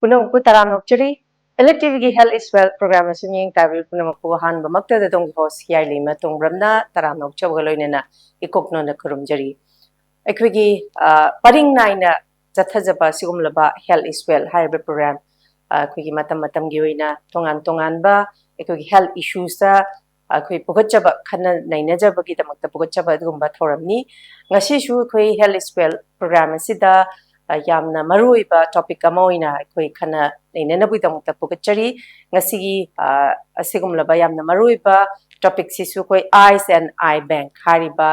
Punamku taramnokchari ELITETV health is well program asing tabil punamku han bamakta da tong host HEEYAI LEIMA TONGBRAM na taramnokcha galoinena ikokno na kurumjari ekwigi paring naina jathajaba sigumlaba health is well haiba program ekwigi matam gi oina tongan ba ekwigi health issues ta akhoi pogachaba khana nainajaba gi damakta pogachaba dugumba thoramni ngasi shu ekwoi health is well program asida yamna maruiba topic amoina ekwoi khana nainana bui damakta pogachari ngasi gi asigumlaba yamna maruiba topic sisu koi eyes and eye bank hariba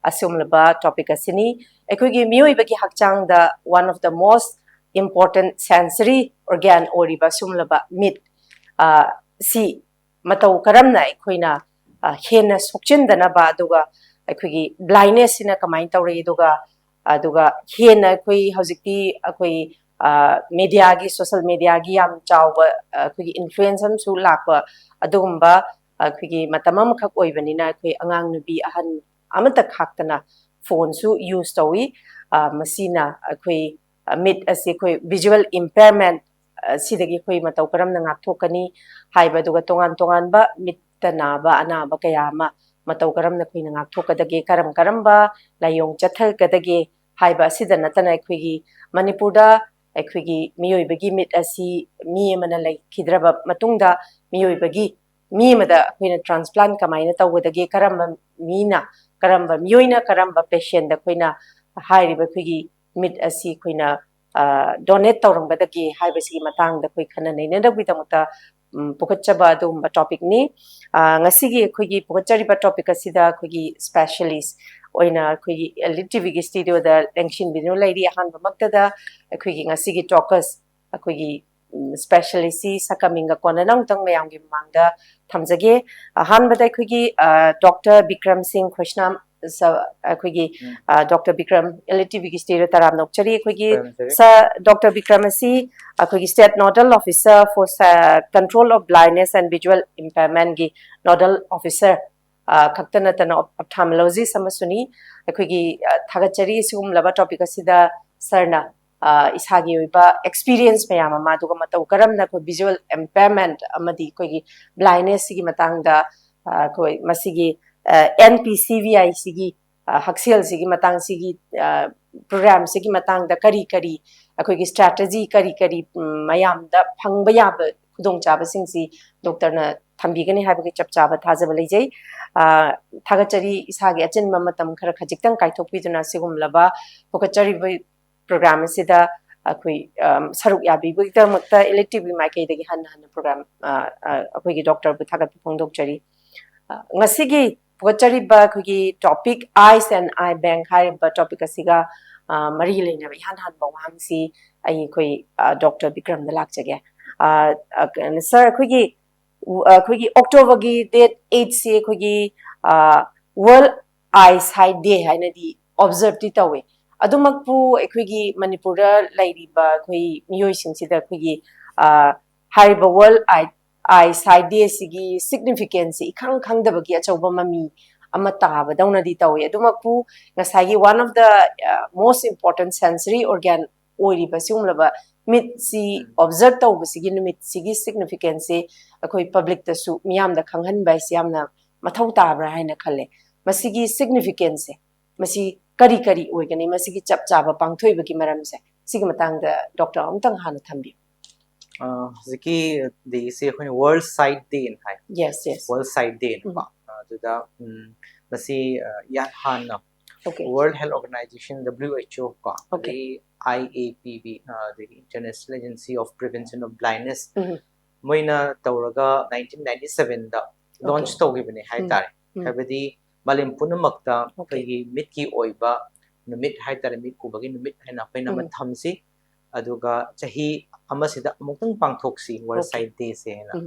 asumlaba topic asini ekwigi miyoiba gi hakchang da one of the most important sensory organ oriba sumlaba mit si matau karamna ekhoina hena sokchendana ba aduga ekwigi blindness ina kamain tawri aduga hena ekoi hojikti ekoi media gi social media gi yam chawba ekwigi influence am su lakwa adugumba ekwigi matamam khak oibanina ekoi angang nubi ahan amata khaktana phone su use tawi masina ekoi mit asi ekoi visual impairment sidagi ekoi matau karamna ngakthokani haiba duga tongan ba mit tanaba anaba kayama matau karamna khoina ngakthokadage karamba layong chathal kadage haiba sida natana ekwigi manipurda ekwigi miyoibagi mit asi mi mana lai khidraba matungda miyoibagi mi mada khoina transplant kamaina tawdage karamba mina karamba miyoina karamba patient da khoina hairiba ekwigi mit asi khoina donate tawrambadage haiba sigi matang da khoi khana nei na bidamata pokachaba dum topic ni ngasigi khoigi pokachariba topic asida khoigi specialist oina khoigi ELITETV gi studio da lengshin binu lairi han bamakta da khoigi ngasigi talkers khoigi specialist si sakaminga kona nang tang mayam gi mangda thamjage han badai khoigi Dr. VIKRAM Singh KHOISNAM khoigi Dr. VIKRAM ELITETV gi studio taram nokchari khoigi sa Dr. VIKRAM si khoigi state nodal officer for control of blindness and visual impairment gi nodal officer kaktana tana ophthalmology samasuni khoigi thagachari sum laba topic asida sarna isagi oiba experience mayama maduga matau karamna ko visual impairment amadi khoigi blindness gi matangda khoi masigi NPCVI sigi haksel sigi matang sigi program sigi matang da kari akhoi strategy kari mayam da phangba yab khudong chaba singsi doctor na thambigani habagi chap chaba thajaba leijai thagachari isagi achen mamatam khara khajiktang kaithokpiduna sigum laba pokachari program sida akhoi saruk yabi bugta mutta ELITETV makai dagi han program akhoi doctor bu thagat phongdok chari ngasigi pokachari ba khogi topic eyes and eye bank hariba topic asiga mari leina bi han bawang si ai khoi Dr. VIKRAM da lakchage sir khogi October gi date 8 si khogi World Eyesight Day haina di observe ti tawe adumakpu khogi Manipura lairiba khoi miyoi singsida khogi hariba World Eyesight Day sigi significance ikhang da bagi achauba mami amata ba dauna di tawe adumakpu ngasagi one of the most important sensory organ ori basumlaba mit si observe taw sigi numit sigi significance akhoi public ta su miyam da khanghan bai siamna mathau tabra haina khale masigi significance masi kari oigani masigi chapchaba pangthoi bagi maram se sigi matang da doctor amtang hana thambi Ziki the say World Sight Day in Hai. Yes. World Sight Day in Ba. The Masi Yahana. Okay. World Health Organization WHO Ba. Okay. The IAPB, the International Agency of Prevention of Blindness. Moina Tauraga 1997 da launch to give Hai Tare. Habadi Malimpuna Makta, Mitki Oiba, Numit Hai Tare Mit Kubagi, Numit and Apenam Thamsi. Aduga chahi amasida amutang pangthoksi World Sight Day se na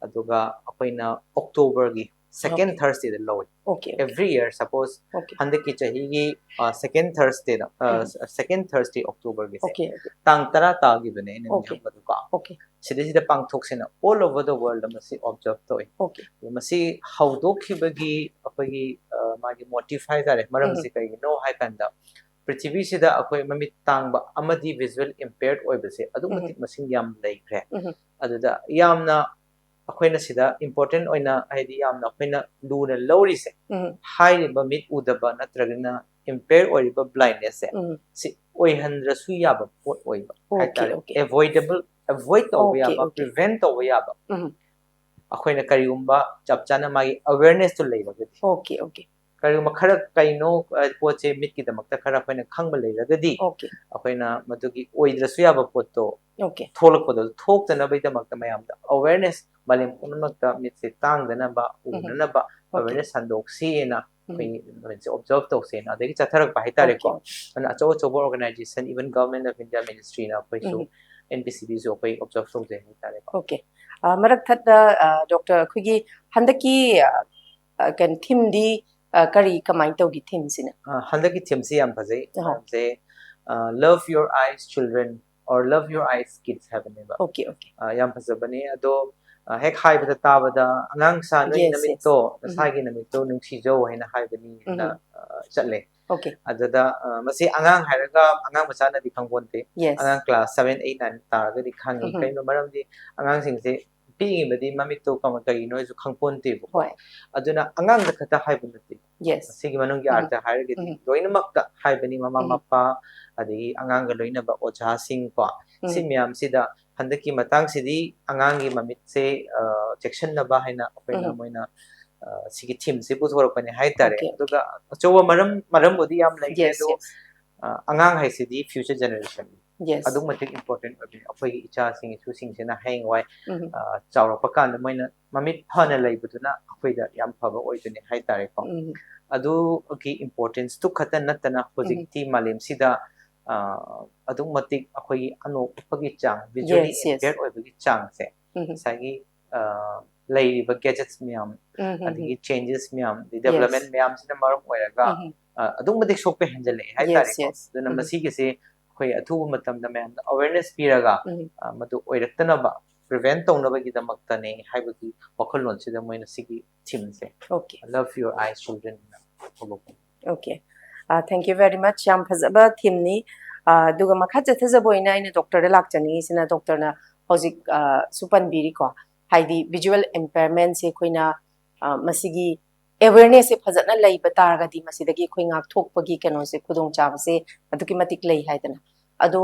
aduga apaina October gi second Thursday the law every year suppose handiki chahi gi second Thursday second Thursday October gi se tang tara ta gi bane ne aduga sida pangthoksi na all over the world amasi observe toy masi haudo khibagi apagi magi motify tare maram se kai no hai kanda ꯄ꯭ꯔꯤꯊꯤꯕꯤꯁꯤꯗ ꯑꯩꯈꯣꯏ ꯃꯃꯤꯠ ꯇꯥꯡꯕ ꯑꯃꯗꯤ visual ꯏꯝꯄꯦꯌꯔꯗ ꯑꯣꯏꯕꯁꯦ ꯑꯗꯨꯛ ꯃꯇꯤꯛ ꯃꯁꯤꯡ ꯌꯥꯝ ꯂꯩꯈ꯭ꯔꯦ ꯑꯗꯨꯗ ꯌꯥꯝꯅ ꯑꯩꯈꯣꯏꯅ ꯁꯤꯗ ꯏꯝꯄꯣꯔꯇꯦꯟ ꯑꯣꯏꯅ ꯍꯥꯏꯗꯤ ꯌꯥꯝꯅ ꯑꯩꯈꯣꯏꯅ ꯂꯨꯅ ꯂꯧꯔꯤꯁꯦ ꯍꯥꯏꯔꯤꯕ ꯃꯤꯠ ꯎꯗꯕ ꯅꯠꯇ꯭ꯔꯒꯅ ꯏꯝꯄꯦꯌꯔ ꯑꯣꯏꯔꯤꯕ ꯕ꯭ꯂꯥꯏꯟꯅꯦꯁꯁꯦ ꯁꯤ ꯑꯣꯏꯍꯟꯗ꯭ꯔꯁꯨ ꯌꯥꯕ ꯄꯣꯠ ꯑꯣꯏꯕ ꯍꯥꯏꯇꯥꯔꯦ ꯑꯦꯚꯣꯏꯗ ꯇꯧꯕ ꯌꯥꯕ ꯄ꯭ꯔꯤꯚꯦꯟ ꯇꯧꯕ ꯌꯥꯕ ꯑꯩꯈꯣꯏꯅ ꯀꯔꯤꯒꯨꯝꯕ ꯆꯞ ꯆꯥꯅ ꯃꯥꯒꯤ ꯑꯋꯦꯔꯅꯦꯁꯇꯨ ꯂꯩꯔꯒꯗꯤ ꯀꯔꯤꯒꯨꯝꯕ ꯈꯔ ꯀꯩꯅꯣ ꯄꯣꯠꯁꯦ ꯃꯤꯠꯀꯤꯗꯃꯛꯇ ꯈꯔ ꯑꯩꯈꯣꯏꯅ ꯈꯪꯕ ꯂꯩꯔꯒꯗꯤ ꯑꯩꯈꯣꯏꯅ ꯃꯗꯨꯒꯤ ꯑꯣꯏꯗ꯭ꯔꯁꯨ ꯌꯥꯕ ꯄꯣꯠꯇꯣ ꯊꯣꯛꯂꯛꯄꯗꯣ ꯊꯣꯛꯇꯅꯕꯒꯤꯗꯃꯛꯇ ꯃꯌꯥꯝꯗ ꯑꯋꯦꯔꯅꯦꯁ ꯃꯥꯂꯦꯝ ꯄꯨꯝꯅꯃꯛꯇ ꯃꯤꯠꯁꯦ ꯇꯥꯡꯗꯅꯕ ꯎꯅꯅꯕ ꯑꯋꯦꯔꯅꯦꯁ ꯁꯟꯗꯣꯛꯁꯤꯅ ꯑꯩꯈꯣꯏ ꯑꯣꯕꯖꯔቭ ꯇꯧꯁꯦꯅ ꯑꯗꯒꯤ ꯆꯠꯊꯔꯛꯄ ꯍꯥꯏꯇꯥꯔꯦꯀꯣ ꯑꯗꯨꯅ ꯑꯆꯧ ꯑꯆꯧꯕ organisation even government of India ꯃꯤꯅꯤꯁꯇ꯭ꯔꯤꯅ ꯑꯩꯈꯣꯏꯁꯨ NBCBꯁꯨ ꯑꯩꯈꯣꯏ ꯑꯣꯕꯖꯔቭ ꯇꯧꯖꯩ ꯍꯥꯏꯇꯥꯔꯦꯀꯣ ꯃꯔꯛ ꯊꯠꯇ ꯗꯣꯛꯇꯔ ꯑꯩꯈꯣꯏꯒꯤ ꯍꯟꯗꯛꯀꯤ ꯀꯩꯅꯣ ꯊꯤꯝꯗꯤ ꯀꯔꯤ ꯀꯃꯥꯏꯅ ꯇꯧꯒꯤ ꯊꯤꯝꯁꯤꯅ ꯍꯟꯗꯛꯀꯤ ꯊꯤꯝꯁꯤ ꯌꯥꯝ ꯐꯖꯩ ꯃꯔꯝꯁꯦ love your eyes children or love your eyes kids ꯍꯥꯏꯕꯅꯦꯕ ꯌꯥꯝ ꯐꯖꯕꯅꯦ ꯑꯗꯣ ꯍꯦꯛ ꯍꯥꯏꯕꯗ ꯇꯥꯕꯗ ꯑꯉꯥꯡ ꯁꯥ ꯅꯣꯏ ꯅꯃꯤꯠꯇꯣ ꯅꯁꯥꯒꯤ ꯅꯃꯤꯠꯇꯣ ꯅꯨꯡꯁꯤꯖꯧ ꯍꯥꯏꯅ ꯍꯥꯏꯕꯅꯤꯅ ꯆꯠꯂꯦ ꯑꯗꯨꯗ ꯃꯁꯤ ꯑꯉꯥꯡ ꯍꯥꯏꯔꯒ ꯑꯉꯥꯡ ꯃꯆꯥꯅꯗꯤ ꯈꯪꯄꯣꯟꯇꯦ ꯑꯉꯥꯡ ꯀ꯭ꯂꯥꯁ 7, 8, 9 ꯇꯥꯔꯒꯗꯤ ꯈꯪꯉꯤ ꯀꯩꯅꯣ ꯃꯔꯝꯗꯤ ꯑꯉꯥꯡꯁꯤꯡꯁꯦ ꯄꯤꯛꯏꯕꯗꯤ ꯃꯃꯤꯠꯇꯣ ꯀꯔꯤꯅꯣꯁꯨ ꯈꯪꯄꯣꯟꯇꯦꯕꯀꯣ ꯑꯗꯨꯅ ꯑꯉꯥꯡꯗ ꯈꯛꯇ ꯍꯥꯏꯕ ꯅꯠꯇꯦ ꯃꯁꯤꯒꯤ ꯃꯅꯨꯡꯒꯤ ꯑꯥꯔꯊ ꯍꯥꯏꯔꯒꯗꯤ ꯂꯣꯏꯅꯃꯛꯇ ꯍꯥꯏꯕꯅꯤ ꯃꯃꯥ ꯃꯄꯥ ꯑꯗꯒꯤ ꯑꯉꯥꯡꯒ ꯂꯣꯏꯅꯕ ꯑꯣꯖꯥꯁꯤꯡ ꯀꯣ ꯁꯤ ꯃꯌꯥꯝꯁꯤꯗ ꯍꯟꯗꯛꯀꯤ ꯃꯇꯥꯡꯁꯤꯗꯤ ꯑꯉꯥꯡꯒꯤ ꯃꯃꯤꯠꯁꯦ ꯆꯦꯛꯁꯤꯟꯅꯕ ꯍꯥꯏꯅ ꯑꯩꯈꯣꯏꯅ ꯃꯣꯏꯅ ꯁꯤꯒꯤ ꯊꯤꯝꯁꯦ ꯄꯨꯊꯣꯔꯛꯄꯅꯦ ꯍꯥꯏꯇꯥꯔꯦ ꯑꯗꯨꯒ ꯑꯆꯧꯕ ꯃꯔꯝꯕꯨꯗꯤ ꯌꯥꯝ ꯂꯩꯈ꯭ꯔꯦ ꯑꯗꯣ ꯑꯉꯥꯡ ꯍꯥꯏꯁꯤꯗꯤ ꯐ꯭ꯌꯨꯆꯔ ꯖꯦꯅꯦꯔꯦꯁꯟ ꯑꯗꯨꯛ ꯃꯇꯤꯛ ꯏꯝꯄꯣꯔꯇꯦꯟ ꯑꯣꯏꯕꯅꯤ ꯑꯩꯈꯣꯏꯒꯤ ꯏꯆꯥꯁꯤꯡ ꯏꯁꯨꯁꯤꯡꯁꯤꯅ ꯍꯌꯦꯡꯋꯥꯏ ꯆꯥꯎꯔꯛꯄ ꯀꯥꯟꯗ ꯃꯣꯏꯅ ꯃꯃꯤꯠ ꯐꯅ ꯂꯩꯕꯗꯨꯅ ꯑꯩꯈꯣꯏꯗ ꯌꯥꯝ ꯐꯕ ꯑꯣꯏꯗꯣꯏꯅꯤ ꯍꯥꯏꯇꯥꯔꯦꯀꯣ ꯑꯗꯨꯒꯤ ꯏꯝꯄꯣꯔꯇꯦꯟꯁꯇꯨ ꯈꯛꯇ ꯅꯠꯇꯅ ꯍꯧꯖꯤꯛꯇꯤ ꯃꯥꯂꯦꯝꯁꯤꯗ ꯑꯗꯨꯛ ꯃꯇꯤꯛ ꯑꯩꯈꯣꯏꯒꯤ ꯑꯅꯣꯞ ꯎꯞꯄꯒꯤ ꯆꯥꯡ ꯚꯤꯖꯨꯋꯦꯂꯤ ꯏꯝꯄꯦꯌꯔ ꯑꯣꯏꯕꯒꯤ ꯆꯥꯡꯁꯦ ꯉꯁꯥꯏꯒꯤ ꯂꯩꯔꯤꯕ ꯒꯦꯖꯦꯠꯁ ꯃꯌꯥꯝ ꯑꯗꯒꯤ ꯆꯦꯟꯖꯦꯁ ꯃꯌꯥꯝ ꯗꯦꯕꯂꯞꯃꯦꯟ ꯃꯌꯥꯝꯁꯤꯅ ꯃꯔꯝ ꯑꯣꯏꯔꯒ ꯑꯗꯨꯛ ꯃꯇꯤꯛ ꯁꯣꯛꯄ ꯍꯦꯟꯖꯜꯂꯛꯑꯦ ꯍꯥꯏꯇꯥꯔꯦꯀꯣ ꯑꯗꯨꯅ ꯃꯁꯤꯒꯤꯁꯦ ꯑꯩꯈꯣꯏ ꯑꯊꯨꯕ ꯃꯇꯝꯗ ꯃꯌꯥꯝꯗ ꯑꯋꯦꯔꯅꯦꯁ ꯄꯤꯔꯒ ꯃꯗꯨ ꯑꯣꯏꯔꯛꯇꯅꯕ ꯄ꯭ꯔꯤꯚꯦꯟ ꯇꯧꯅꯕꯒꯤꯗꯃꯛꯇꯅꯦ ꯍꯥꯏꯕꯒꯤ ꯋꯥꯈꯜꯂꯣꯟꯁꯤꯗ ꯃꯣꯏꯅ ꯁꯤꯒꯤ ꯊꯤꯝꯁꯦ love your eyes children thank you very much yam phajaba thimni duga makha chathajabo ina ina doctor da lakchani sina doctor na hojik supan biri ko haidi visual impairment se koina masigi awareness se phajana leiba targadi masidagi khoi ngak thokpagi keno se khudong chab se aduki matik lei haidana ado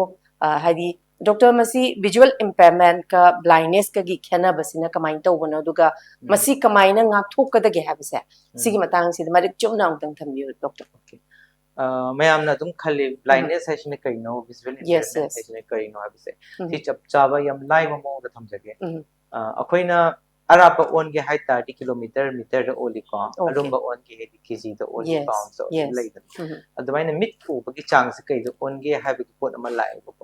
haidi doctor masi visual impairment ka blindness ka gi khena basina kamai tawbano duga masi kamai na ngak thokadage habse sigi matang si marik chumna ungtang thambiyo doctor mayamna adum khali blindness haisine kaino visual impairment haisine kaino habse si chap chaba yam laiba mo da thamjage akoina arapa onge hai 30 kilometer meter da oli ko arumba onge hedi kg da oli pound so leidan adumaina mit pu bagi chang se kai do onge hai bagi pot ama lai ko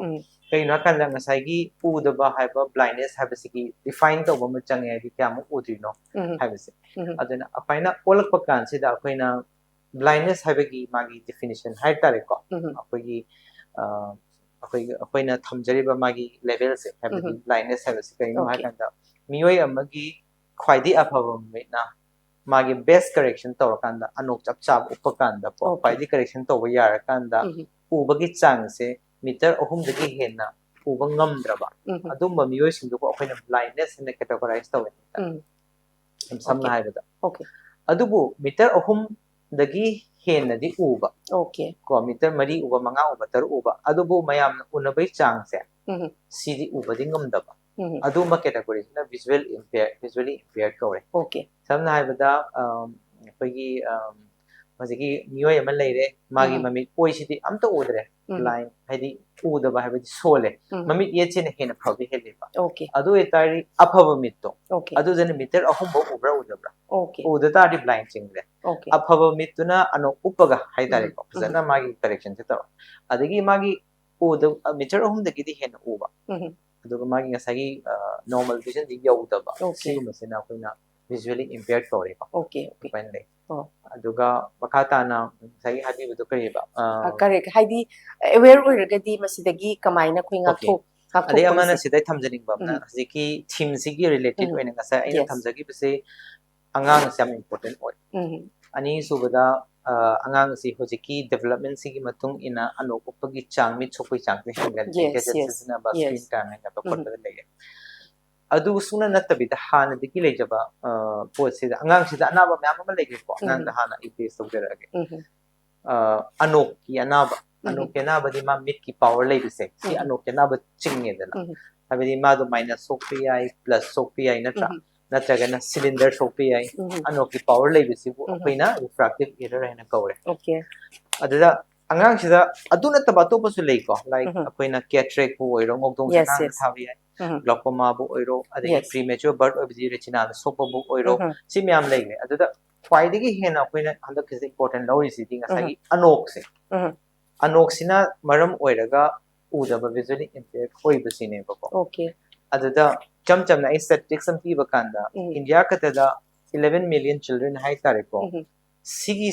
kaino kan da ngasai gi pu da ba hai ba blindness hai ba sigi define to ba ma chang ai di kya mo udrino hai ba se aduna apaina olak pa kan se da akoina blindness hai bagi magi definition hai tare ko akogi akoina thamjari ba magi level se hai bagi blindness hai ba se kaino hai kan da miyoi amagi khwaidi afaba na magi best correction tawrakanda anok chap chap upakanda po khwaidi correction tawba yarakanda ubagi chang se meter ahum dagi henna uba ngamdraba adumba miyoi singdu ko akoina blindness ne categorize tawe samna haibada adubu meter ahum dagi henna di uba ko meter mari uba manga uba tar uba adubu mayam unabai chang se sidi uba di ngamdaba aduma category na visually impaired kore samna haibada akogi mazigi miyoi ama leire magi mami oi sidi amta udre blind haidi udaba haibadi sole mami yechene hena phabi heleba adu etari aphaba mitto adu jane meter ahumbo ubra udabra udata di blind chingre aphaba mituna ano upaga haidare ko jana magi correction se taw adigi magi uda meter ahum dagi di hena uba aduga magi ngasagi normal vision di yawdaba sigumasina akoina visually impaired kore ko pande aduga makata na ngasagi habi budu kariba correct haidi aware oiragadi masidagi kamaina khoinga thok ade amana sidai thamjaning bamna hajiki theme sigi related oina ngasa aina thamjagi bise angang sam important oi ani subada angang si hojiki development sigi matung ina anok upagi chang mit sokoi chang te hangan gadget sisina ba screen time nga ba pot da lege adu suna natabida hana diki lejaba pot sida angang sida anaba myam ma lege ko angang da hana ite sogderage anok ki anaba anok ki anaba di ma mit ki power lebe se si anok ki anaba chingye dala habidi ma do minus sokpi ai plus sokpi ai natra natragana cylinder sokpi ai anok ki power lebe si bu akoina refractive error hena kawre okay aduda angang sida aduna tabato pasu lei ko like akoina cataract bu oiro ngokdong sanang thawi ai glaucoma bu oiro adagi premature birth obidi retina sopo bu oiro si myam lei le aduda khwaidagi hena akoina handak kise important lawri si ding asagi anok se anok sina maram oiraga udaba visually impaired hoiba sine ba ko okay aduda cham na statistics am piba kanda india katada 11 million children hai tare ko sigi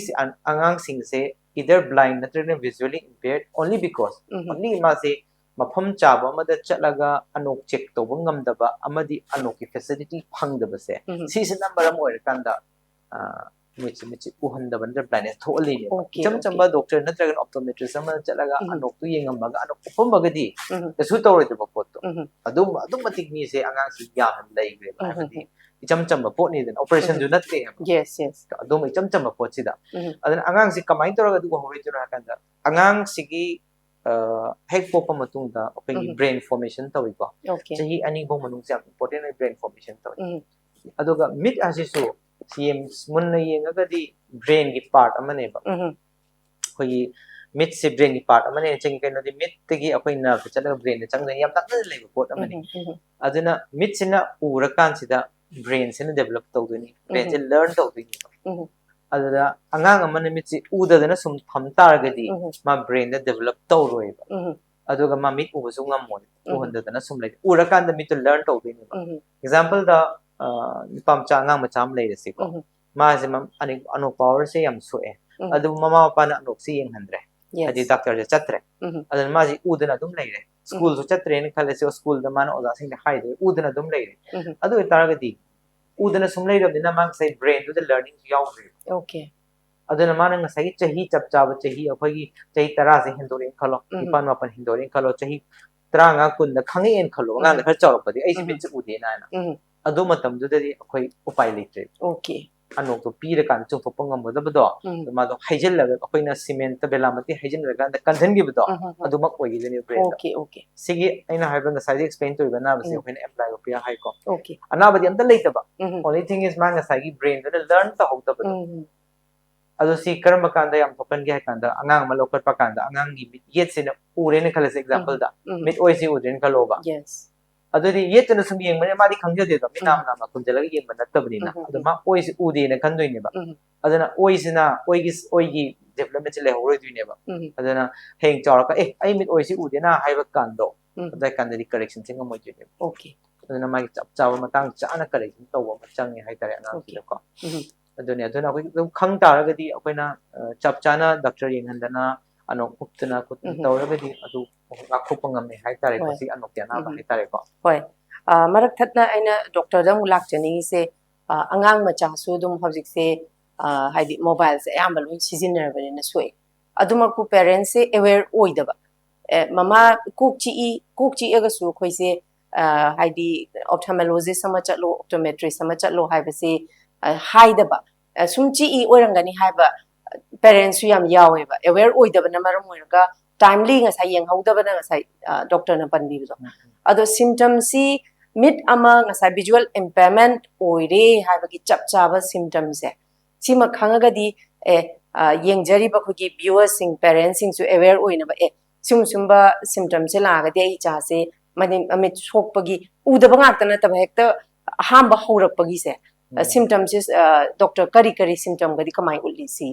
angang sing se either blind natrina visually impaired only because only ma se mafam chaba amada chatlaga anok check to bangam daba amadi anok ki facility phangdaba se si se number am oir kanda michi uhandaba under blindness tholi ne cham ba doctor natraga optometrist ama chatlaga anok tu yengam baga anok upam bagadi su tawre de pot to adum matik ni se angang si yam lai gre ba di cham ba pot ni den operation du nat te yes adum cham ba pot sida adan angang si kamai to raga du ho re jura kanda angang sigi hek popa matung da apagi brain formation tawi ko chahi ani bong manung jam important brain formation tawi aduga mid asisu cm munna yenga di brain gi part amane ba khoi mid se brain gi part amane changi kaino di mid tegi apoi nerve chala brain chang yam tak na leba pot amane aduna mid sina ura kan sida brain sina develop tawduni brain se learn tawduni aduda angang amane mid si uda dana sum tham targadi ma brain da develop tawroi ba aduga ma mid ubusu ngamon uhanda dana sum lai ura kan da mid to learn tawduni ba example da pam cha ngang ma cham lai resi ko ma se mam ani anok power se yam so e adu mama pa na anok si yeng handre adi doctor je chatre adu ma ji udana dum lai re school so chatre ne khale se school da man oda sing hai de udana dum lai re adu taragadi udana sum lai ram dina mang sai brain to the learning yaw re okay aduna man nga sai chahi chap chaba chahi akhoi chahi tara se hindore khalo ipan ma pan hindore khalo chahi tranga kun da khangi en khalo nga na khar chaw padi ai si bin chu ude na na adu matam du dadi akhoi upai litre okay anok to pira kan chu phopang ngam da bado ma do haijel la akhoi na cement ta bela mati haijel la da kanjan gi bado adu mak oi gi ni brain okay sigi aina haiba nga sai explain to ibana ba se akhoi na apply opia hai ko okay anabadi amta leita ba only thing is man nga sai gi brain da learn ta hokta bado ado si karma kanda yam thokan ge kanda angang ma lokar pa kanda angang gi yet sin ure ne khala example da mit oi si udren khalo ba yes ado di yet na sum yeng mane ma di khangja de da mi nam nam kun jala gi yeng ba natabni na ado ma oi si ude ne khandoi ne ba adana oi sina oi gi development le horoi du ne ba adana heng chawra ka ai mit oi si ude na hai ba kando adai kanda di correction sing mo ju ne okay adana ma chap chawa matang cha na correction to ba chang ni hai tare anang ki ko aduna aduna khang taragadi akoina chap chana doctor yenghandana anok uptana tawragadi adu akhupangam hai tare ko si anok yana ba hai tare ko hoi marak thatna aina doctor dam ulak chani se angang macha su dum hojik se haidi mobile se ayamba loi seasoner bane na soi aduma ku parents se aware oidaba mama kukchi aga su khoi se haidi ophthalmologist sama chatlo optometrist sama chatlo haiba se haidaba sumchi oirangani haiba parents su yam yawe ba aware oidaba na maram oiraga timely nga sai yeng haudaba na sai doctor na panbi do ado symptoms si mid ama nga sai visual impairment oire haiba ki chap chaba symptoms se sima khangaga di yeng jari ba khogi viewers sing parents sing su aware oina ba sumba symptoms se la ga de cha se mani amit sokpagi udaba ngakta na taba hekta hamba haurakpagi se symptoms is doctor kari symptom gadi kamai ulli si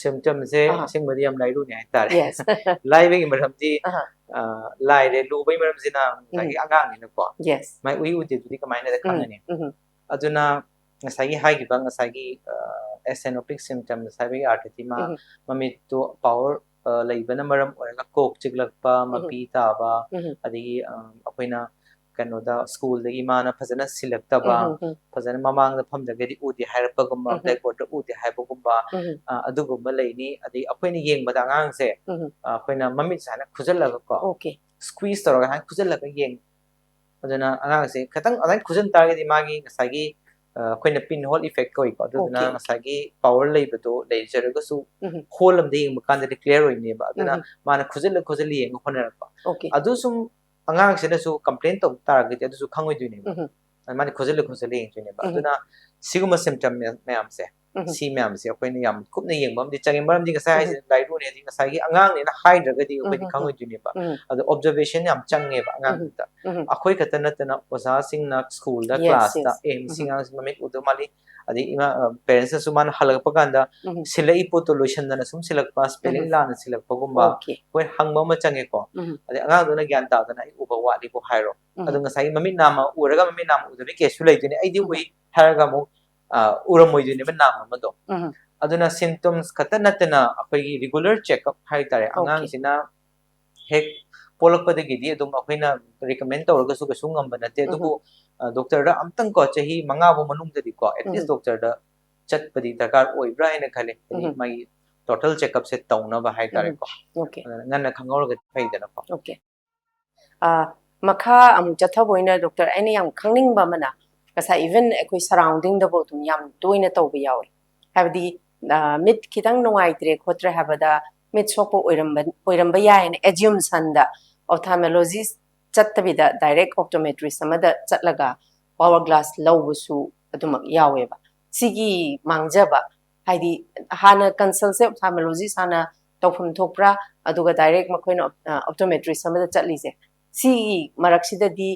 symptoms se sing medium lai ru ne hai tare yes lai be maram ji lai re lu bai maram jina sai angang ni ko yes mai ui uti tu kamai na da khangani aduna ngasai gi hai gi bang ngasai gi xenopic symptoms sai be artati ma mami to power lai bana maram oraga kok chiklak pa mapi ta ba adi akoina kanoda school dagi mana phajana silaktaba phajana mamang da phamdagadi udi hairapagumba blackboard da udi haibagumba adugumba leini adi akoina yengbada angang se akoina mamit sana khujalaga ko okay squeeze toroga han khujalaga yeng aduna angang se khatang adan khujan targadi magi ngasagi akoina pinhole effect koi ko aduna ngasagi power leibado leijaraga su hole am ding makanda clear oine ba aduna mana khujali yeng honera ko adu sum angang se na su complaint to targadi adu su khangoi duine ba mani khujali yeng duine ba aduna siguma symptom meam se si meam se akoina yam kupna yeng bam di changem bam di ngasai dairu ne di ngasai gi angang ne na hydra di akoini khangoi duine ba adu observation yam change ba angang ta akoi katana tana osa sing na school da class da singang mamit udu mali adi ima parents su man halak paganda silai potolution na sum silak pa spelling la na silak pagumba koi hangba ma change ko adi angang do na gyan ta na uba wa li ko hairo adu ngasai mamit nama uraga mamit nama udu ke su lai dine ai di ui haraga mo uramoi dine ba nama ma do aduna symptoms katana tana akoi regular check up hai tare angang sina hek polakpadagi di adum akoina recommend tawraga su kasung ngamba nate adubu doctor da amtang ko chahi manga bo manung da di ko at least doctor da chatpadi dakar oibra ina khale mai total check up set tawna ba hai tare ko okay nganna khangawraga faidana ko okay makha am chathaboina doctor any am khangning ba mana kasa even ekoi surrounding da bo tum yam toina tawba yawi habdi mit kitang nongai tre khotre habada mit sopo oiramba yain assumption da ophthalmologist chattabida direct optometrist samada chatlaga power glass lawbusu adumak yaweba sigi mangjaba haidi hana consult se ophthalmologist hana tawphum thokpra aduga direct makoina optometrist samada chatlise sigi maraksida di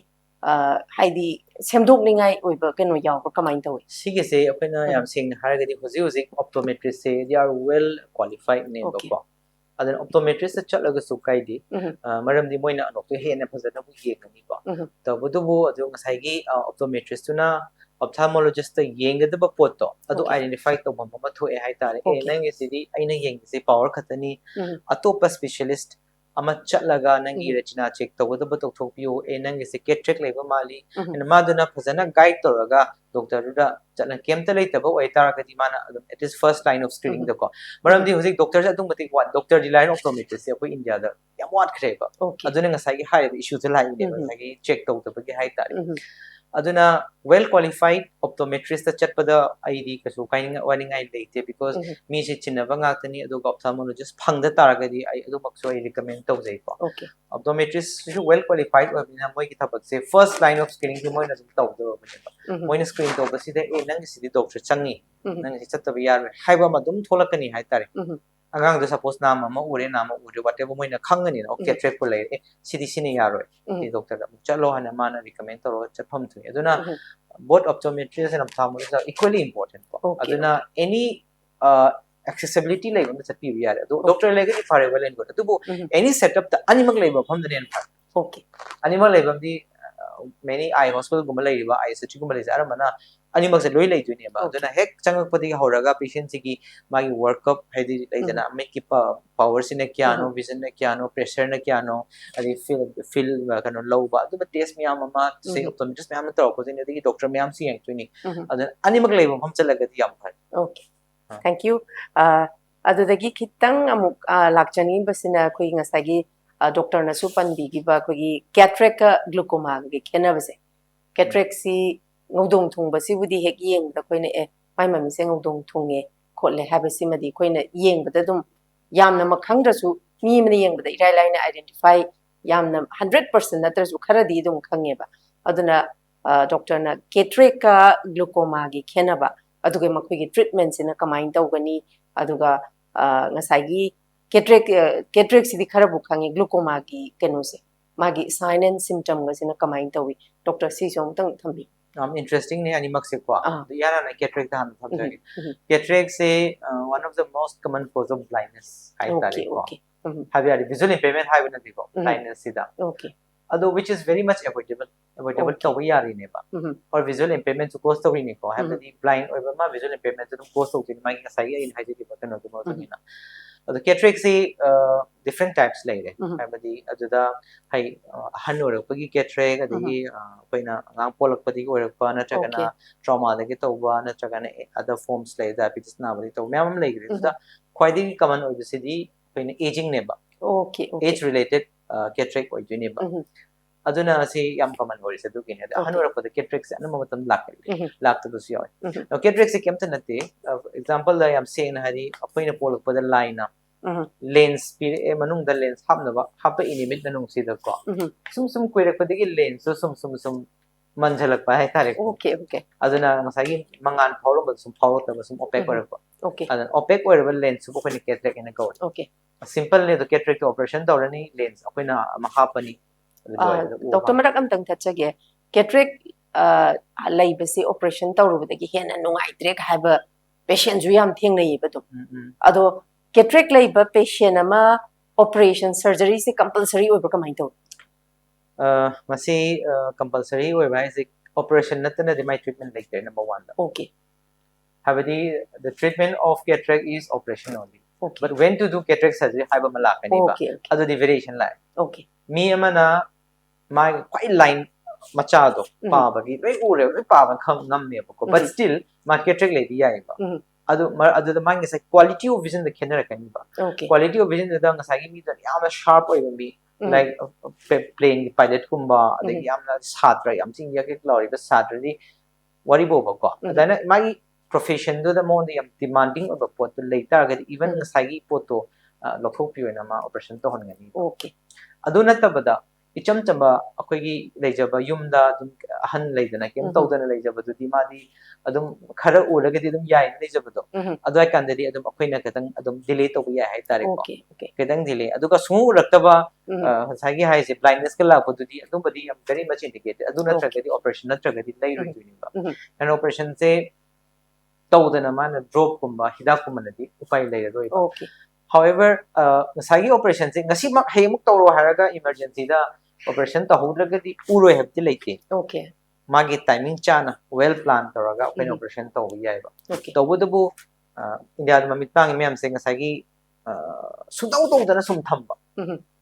haidi semdokningai oiba keno yawba kamain tawi sige se akoina yam sing haragadi hoji hoji optometrist se they are well qualified ne ko adan optometrist chatlaga su kaidi maram di moina anok to hena phajana bu yengani ko to budubu adu ngasai gi optometrist tuna ophthalmologist ta yengadaba potto adu identify to bamba thoe hai tare e nang sidi aina yeng se power khatani atopa specialist ama chatlaga nangi retina check to budaba to thokpiu e nang se cataract leba mali and maduna phajana guide toraga doctor da chatna kemta leitaba oi taragadi mana it is first line of screening the ko maram di hojik doctor sa tung mati what doctor di line optometrist se koi india da yam wat khreba aduna ngasai gi hai issue se lai ne ngasai check to ta bagi hai tare aduna well qualified optometrist ta chatpada id kasu kain warning ai leite because mi se chinaba ngakani adu ophthalmologist phangda taragadi ai adu makso ai recommend to jai ko optometrist is well qualified na moi ki thabak se first line of screening ki moi na to do moi na screen to basi de e nang sidi doctor changi nang si chatta bi yar haiba ma dum tholakani hai tare angang da suppose nama ma ure whatever moi na khangani na okay track ko lai sidi sini yaroi the doctor da chalo hana mana recommend to chapham thu aduna both optometrist and ophthalmologist are equally important aduna any accessibility lai on chatti bi yare doctor lai gi fare well and good adu any setup the animal lai ba pham da nen okay animal lai bam di many eye hospital gum lai ba eye surgery gum lai ara mana animal se loi lai du ne ba aduna hek changak padi horaga patient gi magi workup haidi lai jana make ki power sine kya no vision ne kya no pressure ne kya no adi feel kano low ba adu test miyam ma se optometrist miyam to ko ne di doctor miyam si yang tuni aduna animal lai bam chalaga di yam phar okay thank you adudagi khitang amuk lakchani basina khoi ngasagi doctor na supan bi gi ba khoi cataract glaucoma gi khena base cataract si ngodong thung basi budi hek yeng da khoi ne mai mami se ngodong thunge khotle habasi madi khoi na yeng bada dum yamna makhang da su mi mani yeng bada irai lai na identify yamna 100% natrasu khara di dum khange ba aduna doctor na cataract glaucoma gi khena ba aduga makhoi gi treatment sina kamain tawgani aduga ngasagi cataract sidi khara bu khange glaucoma gi keno se magi sign and symptom ga sina kamain tawi doctor si jong tang thambi interesting ne animak se ko yara na cataract han thamjagi cataract se one of the most common cause of blindness hai tare ko have you visual impairment hai na diko blindness sida okay although which is very much avoidable to yari ne ba or visual impairment to cause to ne ko have the blind or ma visual impairment to cause to ma ngai sai in hai ji ba kana to ma na ado cataract si different types laire habadi aduda hai hanor pagi cataract adi koina ngang polak padi oirakpa na chakana trauma dagi tawba na chakana other forms like diabetes na badi taw myam laire aduda khwaidi common obesity koina aging neba age related cataract oiduneba aduna si yam common oris adu kine hanor padi cataract si anu matam laktabus yoy now cataract si kemta nate example la yam saying hari apoina polak pada line lens manung da lens hapnaba hapa inimit nanung sida ko sum kuirak padigi lens sum manjalak pa hai tare aduna ngasagi mangan phawro ba sum phawro ta sum opek orak aduna opek oraba lens ko kani cataract ina ko simple ne the cataract operation dawrani lens akoina mahapani doctor marak am tang thachage cataract laibasi operation tawrubadagi hena nungai haba patient ju yam thengnai badu ado cataract laiba patient ama operation surgery se compulsory oiba kamai to masi compulsory oiba is operation natana de my treatment like there number 1 habadi the treatment of cataract is operation only but when to do cataract surgery haba malakani ba ado the variation lai mi amana my quite line machado pa bagi rei ure pa ban kham nam ne ko but still ma cataract lady yai ba adu the mind is like quality of vision the kenera kani ba quality of vision the ngasagi mi da yam sharp oi bi like plane pilot kumba the yam na satra yam sing ya ke glory ba satra di wari bo ba ko adana my profession do the more the demanding of the pot later ga even ngasagi poto lokhok pi na ma operation to hon ngani adu natabada icham chamba akoigi leijaba yumda dum ahan leidana kem tawdana leijaba du dimadi adum khara uraga di dum yai leijaba do adu ai kandadi adum akoina katang adum delay to ya hai tare ko ketang delay aduga su raktaba sagi hai se blindness ka la podu di adum badi am very much indicated adu na tragedy operation na tragedy lai ru ni ba and operation se tawdana man drop kumba hida kumana di upai lai roi however sagi operation se ngasi mak hemuk tawro haraga emergency da operation ta hodragadi uroi habti leite magi timing chana well plan taraga open operation to yai ba to budu india ma mitang myam se ngasagi sudau to dana sum thamba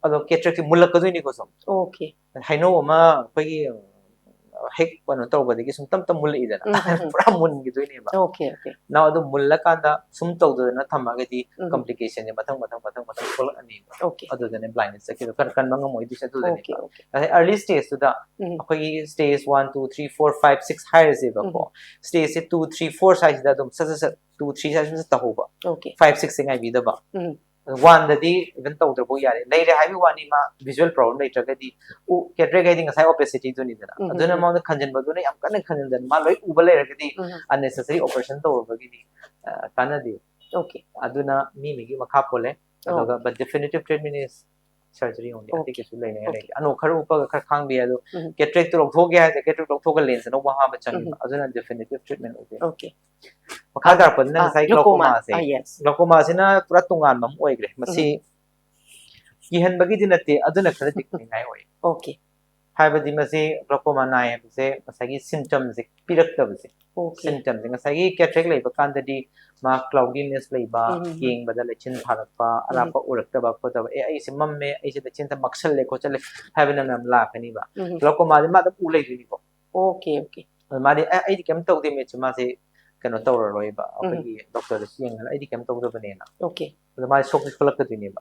ado cataract mulak ka ni ko som haino ma pagi hek pano to badigi sum tam mul idana pura mun gi doini ba now ado mullakanda sum to dana thamagadi complication ne mathang full ani ado dana blindness ki kan mangam moi bisa tu dani early stage to da akoi stage 1 2 3 4 5 6 higher se ba ko stage 2 3 4 size da dum sa 2 3 size ta ho ba 5 6 singai bi da ba one dadi even to the boy yare nei re hai wani ma visual problem nei tragedy u cataract guiding asai opacity to ni dana aduna ma khanjan ba duna yam kan khanjan dan ma loi ubale ragadi unnecessary operation to bagi ni kana di aduna mi gi makha pole adoga but definitive treatment is surgery only I think isu leine hai anu kharu upa khar khang bi ado cataract to lok thoge hai cataract lok thoga lens no waha ba changi aduna definitive treatment makha dar pa na sai glaucoma se glaucoma se na pura tungan mam oigre masi kihan bagi dinate aduna khara dikni ngai oi haibadi masi glaucoma nai se masagi symptoms pirak tabse symptoms ngasagi cataract lei ba kandadi ma cloudiness lei ba king badal chin tharakpa arapa urakta ba khota ba ai se mamme ai se chin ta maksal le ko chale haibana nam la kani ba glaucoma ma da u lei ni ko ma di ai kem tau de me chuma se kano tawra roi ba apagi doctor le siang ai di kem taw do bane na ma sok kolak tu ni ba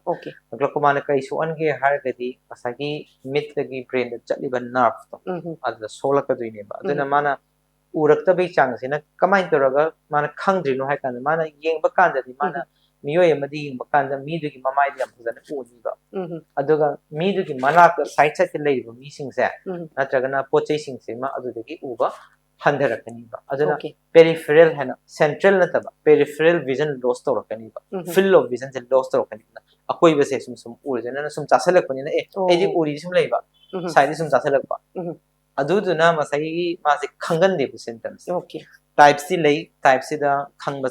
glaucoma na kai su an ge har gadi asagi mit gi brain da chali ban nerve to ad solak tu ni ba aduna mana urakta be chang sina kamai toraga mana khangdri no hai kan mana yeng ba kan da di mana miyoi amadi yeng ba kan da mi du gi mamai di am phuzana u ni ba aduga mi du gi mana side side lei ba mi sing se natraga na pochai sing se ma adu gi u ba handharakani ba aduna peripheral hena central na taba peripheral vision loss to rakani ba field of vision se loss to rakani na akoi ba se sum urjana na sum chasalak pani na e ji uri sum lei ba sai sum chasalak ba adu duna masai ma se khangan de symptoms type c lei type c da khangba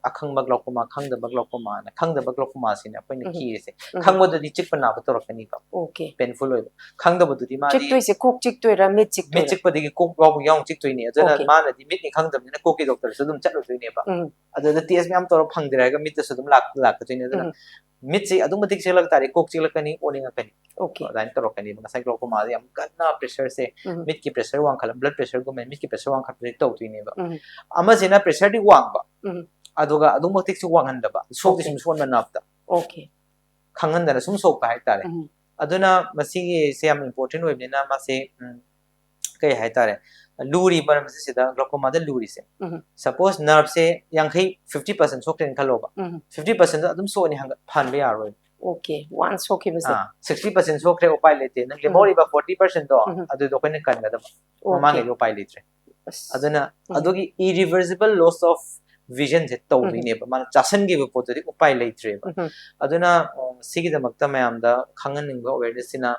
akhangba glaucoma khangdaba glaucoma na khangdaba glaucoma sina akoina kire se khangbodu di chikpa na ba torakani ba okay painful oi khangdaba du di ma di chiktoi se kok chiktoi ra mit chiktoi mit chikpa di kok ba yang chiktoi ni aduna ma na di mit ni khangdam ni koki doctor su dum chatlo tui ne ba aduna ts myam tor phangdira ga mit su dum lak tui ne aduna mit si adum matik selak tari kok chilakani oninga kani okay dain torokani ba sai glaucoma di am kanna pressure se mit ki pressure wang khala blood pressure go mit ki pressure wang khala to tui ne ba ama sina pressure di wang ba aduga adum matik su wang handa ba so di sum son manapta okay khangan dana sum so ka hai tare aduna masi se am important oi ne na ma se kai hai tare luri par masi sida glaucoma da luri se suppose nerve se yang khai 50% so ten khalo ba 50% adum so ni hang phan be aroi okay one so ke base 60% so kre opai lete na le mori ba 40% do adu do kene kan ga da ma nge opai letre aduna adugi irreversible loss of vision je to ni ba man chasan gi ba pot di opai letre ba aduna sigi da makta mayam da khangan ning ba awareness sina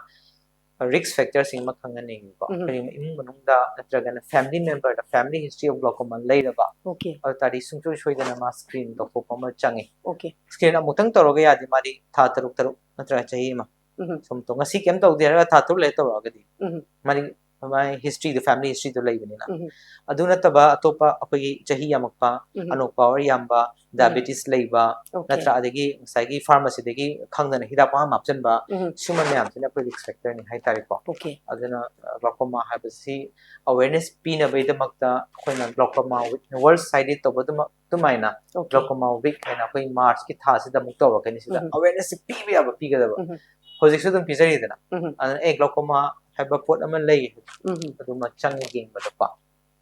risk factors sing ma khangan ning ba kari imung manung da natraga na family member da family history of glaucoma leira ba okay tari sung choi choi da ma screen to ko ma changi okay screen amutang toro ga yadi mari tha taruk taruk natraga chahi ma som to ngasi kem to dira tha taruk le to ga di mari my history the family history to leibani na aduna taba atopa apai chahi yamakpa anok power yamba diabetes leiba natra adegi sagi pharmacy degi khangdana hida pa mapchen ba suma myam sina ko risk factor ni hai tari ko okay aduna glaucoma habasi awareness pina bai da makta khoina glaucoma world sided to boduma tumaina glaucoma week na koi march ki tha sida mukta wa kani sida awareness pi be aba pi ga da hojik su dum pi jari dana an e glaucoma haba pot ama lei aduma chang ging ba da pa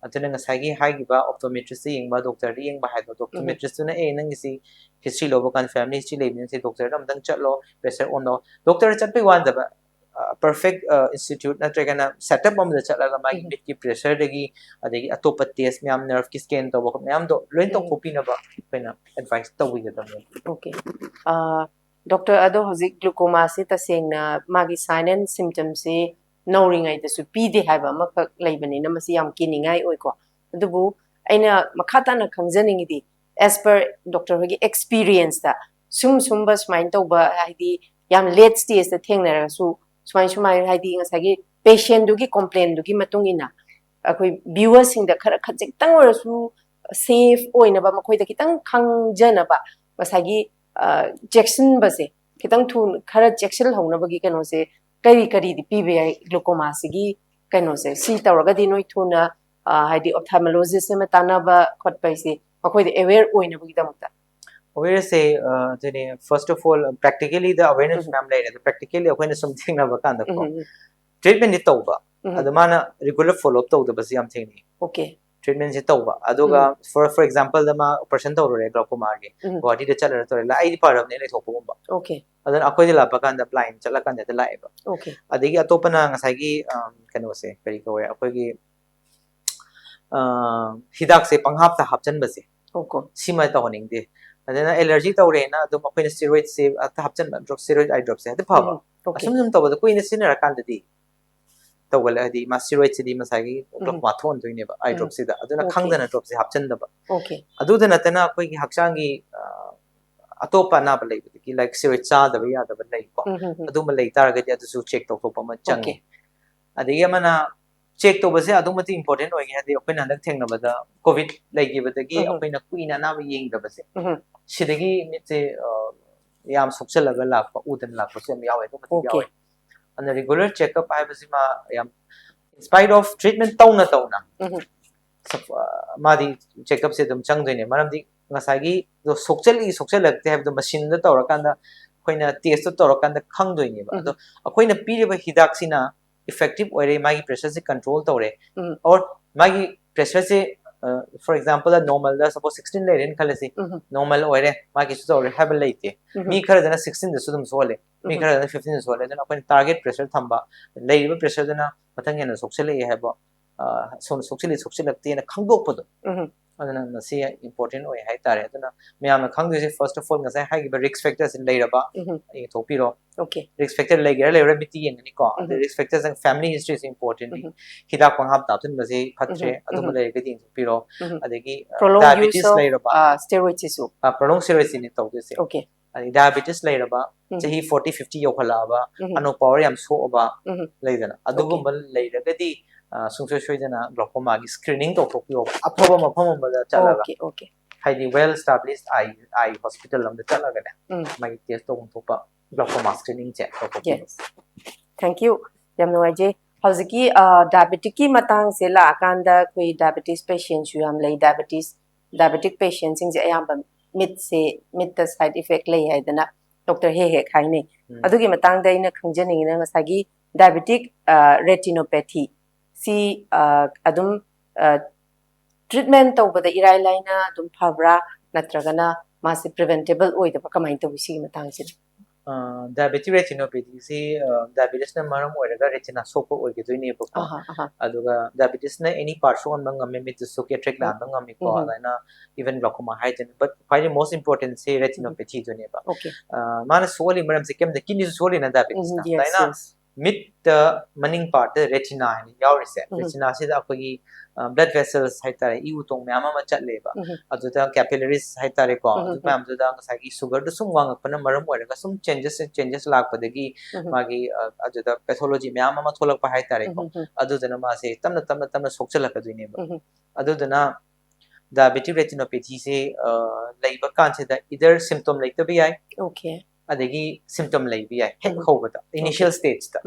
aduna ngasagi hai gi ba optometrist yeng ba doctor yeng ba hai do optometrist na e nang si history lo kan family history le bin se doctor ram dang chat lo pressure on lo doctor chat pe wan da ba perfect institute na trega setup om da chat la ma bit ki pressure degi adegi atopa test myam nerve ki scan to ba myam do loin to copy na ba pena advice to wi da okay doctor ado hozik glaucoma se ta seng na magi sign and symptoms se nauringai da su pide haiba makak leibani na masi yam kiningai oi ko adubu aina makhata na khangjaningi di as per doctor hogi experience da sum bas mind to ba haidi yam late stage da thengna su sumai haidi ngasagi patient du gi complaint du gi matungina akoi viewers sing da khara khajik tang or su safe oina ba makhoi da kitang khangjana ba masagi jackson base kitang thu khara jackson hona ba gi kano se kari di pibe glaucoma sigi kano se si tawraga di noi thuna haidi ophthalmologist se matana ba khotpai se makhoi de aware oina ba gi damta aware say first of all practically the awareness mam lai the practically akoina something na ba kan da ko treatment ni tawba adamana regular follow up tawda bas yam thing ni okay treatment se tawba aduga for example the ma operation tawre glaucoma ge body de chala to la ai part of ne le thopu ba okay adan akoi la pa kan da blind chala kan da la ba okay adigi atopana ngasai gi kano se kari ko akoi gi hidak se panghap ta hapchan base okay sima ta honing de adana allergy tawre na adum akoina steroid se ta hapchan drug steroid eye drop se da phaba asum tawba da koina sinara kan da di tawala di ma steroid se di masagi block ma thon doine ba eye drop se da aduna khangdana drop se hapchan da ba okay aduna na tana koi gi hakchang gi atopa na ba lei ki like steroid cha da ba ya da ba lei ko aduma lei tar ga adu su check to pa ma changi adigi amana check to ba se aduma ti important oi gi hadi akoina handak theng na ba da covid lei gi ba da gi akoina kuina na ba yeng da ba se sidagi ni se yam sokchal ga la pa udan la pa se mi yawe to ma yawe and regular checkup I was in spite of treatment tauna madi checkup se dum chang doine maram di ngasagi do sokchal lagte have the machine da tawra kanda koina test to tawra kanda khang doine ba do akoina pire ba hidak sina effective ore magi pressure se control tawre or magi pressure se for example a normal da suppose 16 le ren khalasi normal ore magi su tawre have leite mi khara dana 16 da sudum sole mi khara dana 15 sole dana akoina target pressure thamba leiba pressure dana mathang yana sokchal e have som sokchali lakte na khangdok podo aduna masi important oi hai tare aduna miyamna khangdise first of all ngasai hai giba risk factors in leiraba e thopiro Okay. risk factor leigera leira miti yengani ko the risk factors and family history is important hida panghap tapun base phatre aduma leirga ding thopiro adegi diabetes leiraba steroids isu prolonged steroids ni tawdise okay diabetes leiraba chahi 40 50 yokhalaba ano power yam so oba leidana adugumba leiragadi sungsoi soidana glaucoma gi screening to thopio aphoba mafam amada chalaga okay okay haidi well established eye hospital lamda chalaga ne mai test to thopa glaucoma screening check to thopio yes thank you yam nuaje hoziki diabetic ki matang se la akanda koi diabetes patients yu am lei diabetic patients sing je ayamba mid the side effect lei haidana doctor he khaine adugi matang da ina khangjaning na ngasagi diabetic retinopathy si adum treatment tawbada irai laina adum phabra natragana masi preventable oidaba kamai tabu si matang si diabetic retinopathy si diabetes na maram oiraga retina sopo oigedoi ba ko aduga diabetes na any part so on ngam mit so cataract la ngam ko na even glaucoma hydrogen but finally most important say retinopathy do ne ba okay mana soli maram se kem de kidney soli na diabetes na na mid the maning part the retina ni yaurise retina se da kogi blood vessels haitare I utong me ama chatle ba aduda capillaries haitare ko mam duda ngasagi sugar du sum wang pana maram oiraga sum changes lak padagi magi aduda pathology me ama tholak pa haitare ko adudana ma se tamna sokchala ka duine ba adudana diabetic retinopathy se laiba kan se da either symptom laita bi ai okay adagi symptom lai bi ai hek hobada initial stage ta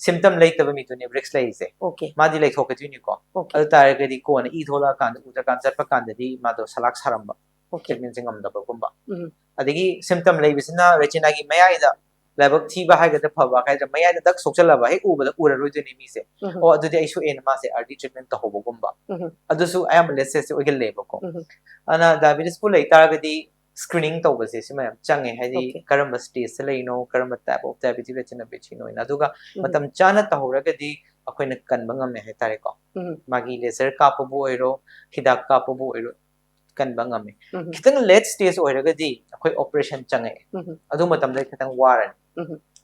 symptom laita ba mi to ne breaks lai se okay madi lai thok tu ni ko adu tare ga di ko na I thola kan uta kan chat pa kan di ma do salak saramba okay min singam da ba kumba adagi symptom lai bisna retina gi maya ida labak thi ba ha ga da phaba ka da maya da dak sokchala ba he u ba ura roi de ni mi se o adu di ai su en ma se early treatment ta hobo kumba adu su I am let's say se ogel le ba ko ana diabetes pu lai tar ga di screening to ba se sima change haidi karamba stage se lai no karamba type of diabetes retinopathy no ina duga matam chana ta hora ga di akoina kan bangam me hetare ko magi laser ka pabu oiro hidak ka pabu oiro kan bangam me kitang late stage oira ga di akoi operation change adu matam dai kitang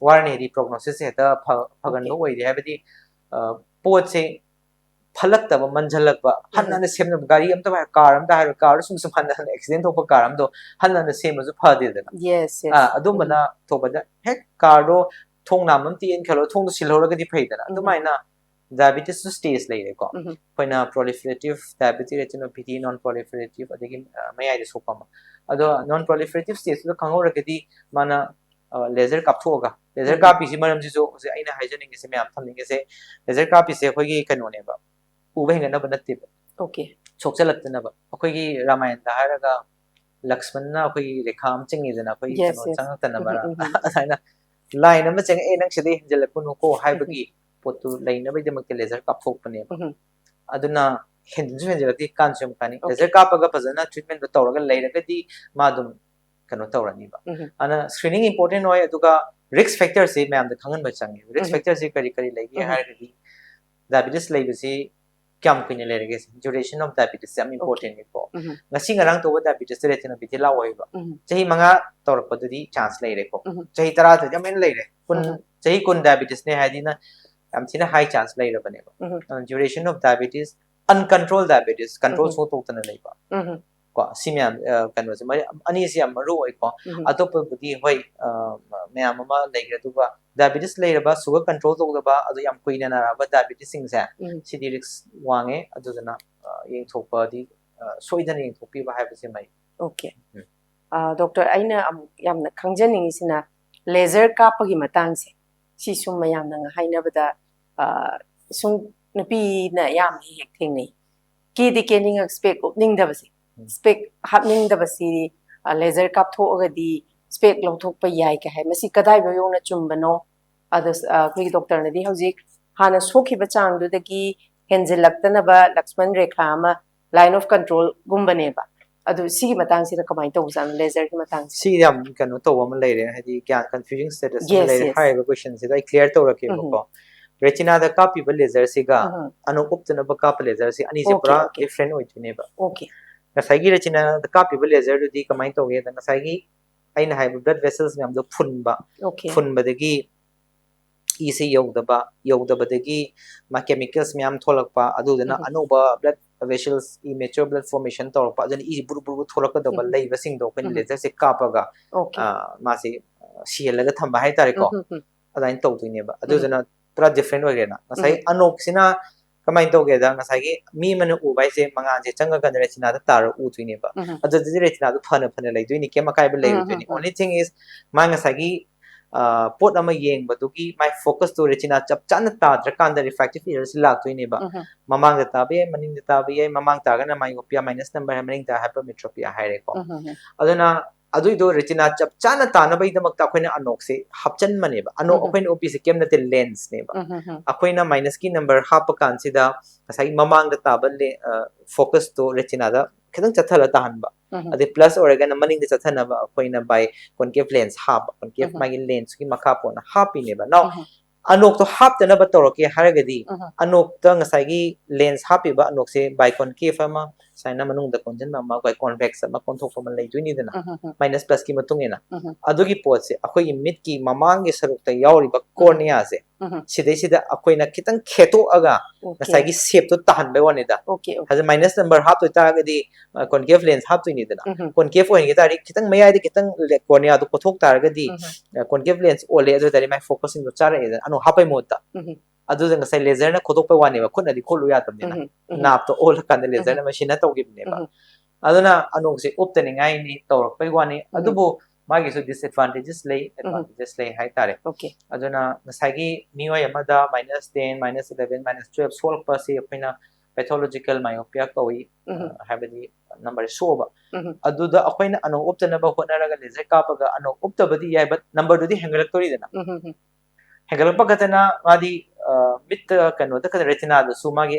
warani di prognosis se ta phagan no oi habidi pot se phalak ta manjalak ba hanna na semna gari am ta ba car am ta har car sum sum hanna accident hopa car am do hanna na sem ju pha de da yes adu mana to ba da hek car do thong nam am ti en khalo thong do silhora ga di phai da adu mai na diabetes stage lai re ko koina proliferative diabetes retinopathy non proliferative adagi mai ai so pama ado non proliferative stage lo khangor ga di mana laser kap thoga laser kap pi si maram ji jo se aina hygienic se me am thamning se laser kap pi se khoi gi kano ne ba uba hinga na banati ba okay chokchalak na ba akoi gi ramayan da haraga lakshman na akoi rekham chingi dana akoi kano chang ta na ba aina line am chang e nang sidi hinjal kuno ko haibagi potu line ba demak laser kap thok pane aduna hinju hinjal ti kan chum kani laser kap ga phajana treatment ba tawraga leiraga di madum kano tawrani ba ana screening important hoy aduga risk factor se me am da khangan ba changi risk factor se kari kari legi haraga di diabetes leibasi kyam kuine lerege duration of diabetes am important ni ko ngasi ngarang to diabetes retinopathy la oi ba chahi manga torak padudi chance leire ko chahi 10 to jamen leire kun chahi kun diabetes ne hadina am thina high chance leire bane ko duration of diabetes uncontrolled diabetes control so to tana lei ba ko simyam kan was mari ani siam maru oi ko atop budi hoi me amama leire tu ba diabetes leire ba sugar control to ba adu yam kuina na ba diabetes sing sa cd risks wange adu na yeng thopa di soidan yeng thopi ba ha ba mai okay doctor aina yamna khangjaning isina laser kapagi matang se si sum mayam na haina bada sum napi na yam hek thengni ki di kening expect opening da basi spec hapning da basi laser kap tho ga di spec long thok pa yai ka hai masi kadai bo yong na chumbano others kri doctor na di hojik hana sokhi ba chang du da ki henjilak na ba lakshman rekha ma line of control gumbane ba adu sigi matang sira kamai to usang laser ki matang si yam kanu to wa leire hadi kya confusing status leire hai ba question se dai clear to rake ko retina da copy ba laser se ga anu uptana ba copy laser se ani se pura different oi tune ba okay ngasai gi retina the copy laser du di kamai to ge da ngasai gi aina hai blood vessels myam do phunba phunba dagi isi yogdaba dagi ma chemicals myam tholakpa adudana anuba blood vessels immature blood formation tawpa adana isi buru buru tholakadaba leiba sing do pen laser se kapaga ma se sielaga thamba hai tare ko adain tawdineba adudana pura different wagena ngasai anok sina kamai to ge da ngasai gi mi manu u bai se manga je changa ga retina da tar u tuineba adudi retina du phana phana leiduni kema kai ba leiduni only thing is ma ngasai gi pot ama yeng badugi my focus to retina chap chan ta drakanda refractive errors la tuineba mamang da tabe maning da tabe mamang ta ga na myopia minus number maning da hypermetropia haire ko aduna adui do retina chap chana ta na bai da mak ta khoina anok se hapchan maneba anok khoina opi se kem na te lens neba akoina minus ki number hap kan sida asai mamang da ta ban le focus to retina da khadang chathala ta hanba ade plus organ maning da chathana ba akoina by concave lens hap concave magi lens ki makha pona hapi neba now anok to hap ta na ba toroke haragadi anok ta ngasai gi lens hapi ba anok se by concave ama saina manung da conjen ma by convex ama konthok ma lei duini dana minus plus ki matung ena adugi pot se akoi mid ki mamang ge saruk ta yauri ba cornea se sidai sida akoi na kitang kheto aga ngasai gi shape to tahan be wani da has minus number hap to ta ga di concave lens hap to ni dana concave oin ge tari kitang mayai di kitang cornea to pothok tar ga di concave lens ole adu tari my focusing to chara e anu hapai mota adu jang sai laser na khotok pa wani ba khuna di kholu ya tam dina nap to all kan laser na machine na to gi ne ba aduna anong se uptani ngai ni torok pai wani adubo magi so disadvantages lay hai tare aduna ngasai gi mioi amada -10 -11 -12 sol pa se apina pathological myopia koi habadi number soba aduda akoina ano uptana ba hona raga laser ka paga ano uptabadi yai but number du di hengalak tori dana hengalak pa katana madi mit kano da kan retina da sumagi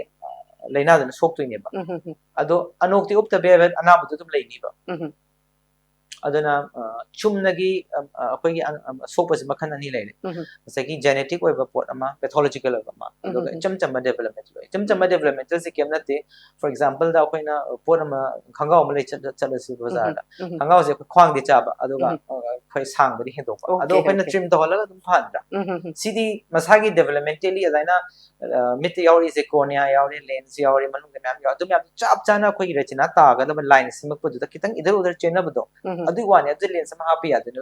laina da sok tuine ba ado anok ti upta be anabu dum leini ba aduna chumnagi akogi sopas makhan ani leile sagi genetic oiba pot ama pathological oiba ma ado chamchama development se kemnate for example da akoina pot ama khangao ma lei chalasi bazar da khangao se khwang di chaba aduga khoi sang bari hedok ado akoina trim to holaga dum phandra sidi masagi developmentally azaina mit yauri se cornea yauri lens yauri manung de myam yauri dum yam chap chana khoi retina ta ga da line simak pu da kitang idhar udhar chena bado adu wani adu lens ma happy ya dinu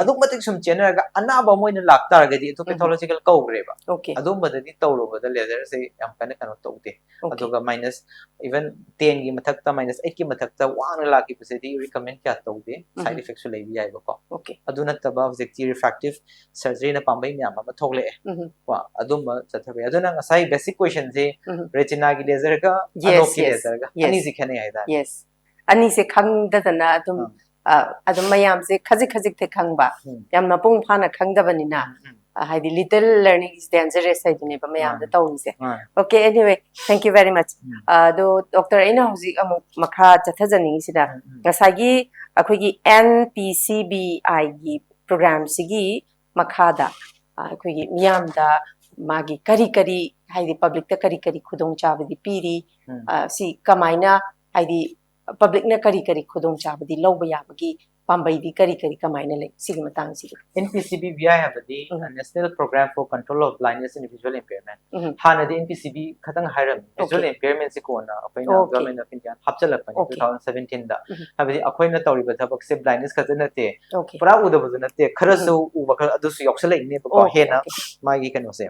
adu matik sum chena ga anaba moina lak tar ga di to pathological kau greba adu madadi tawro bada laser se yam kana kana tawte adu ga minus even 10 gi mathak ta -8 gi mathak ta wang la ki pese recommend kya tawte side effects le bi ai ba ko adu na taba objective refractive surgery na pambai myam ma thogle wa adu ma chathabe adu na sai basic question je retina gi laser ga anok gi laser ga ani ji khane ai da yes ani se khang da na adum mayam se khazik khazik the khangba yam na pung phana khangdabani na haidi little learning is dangerous I dine ba mayam da tawni se okay anyway thank you very much do doctor aina hoji amu makha chathajani sida ngasagi akhoi NPCBI gi program sigi makha da akhoi miyam da magi kari kari haidi public ta kari kari khudong chabadi piri si kamaina haidi public na kari kari khudong chabadi lawba yabagi pambai di kari kari kamaina le sigi matang sigi NPCBI habadi National Program for Control of Blindness and Visual Impairment hana di NPCB khatang hairam visual impairment se kona apaina government of India hapchalak pani 2017 da habadi akoina tawri ba thabak se blindness khatana te pura uda buzuna te kharasu uba khar adu su yoksala ine ba hena magi kano se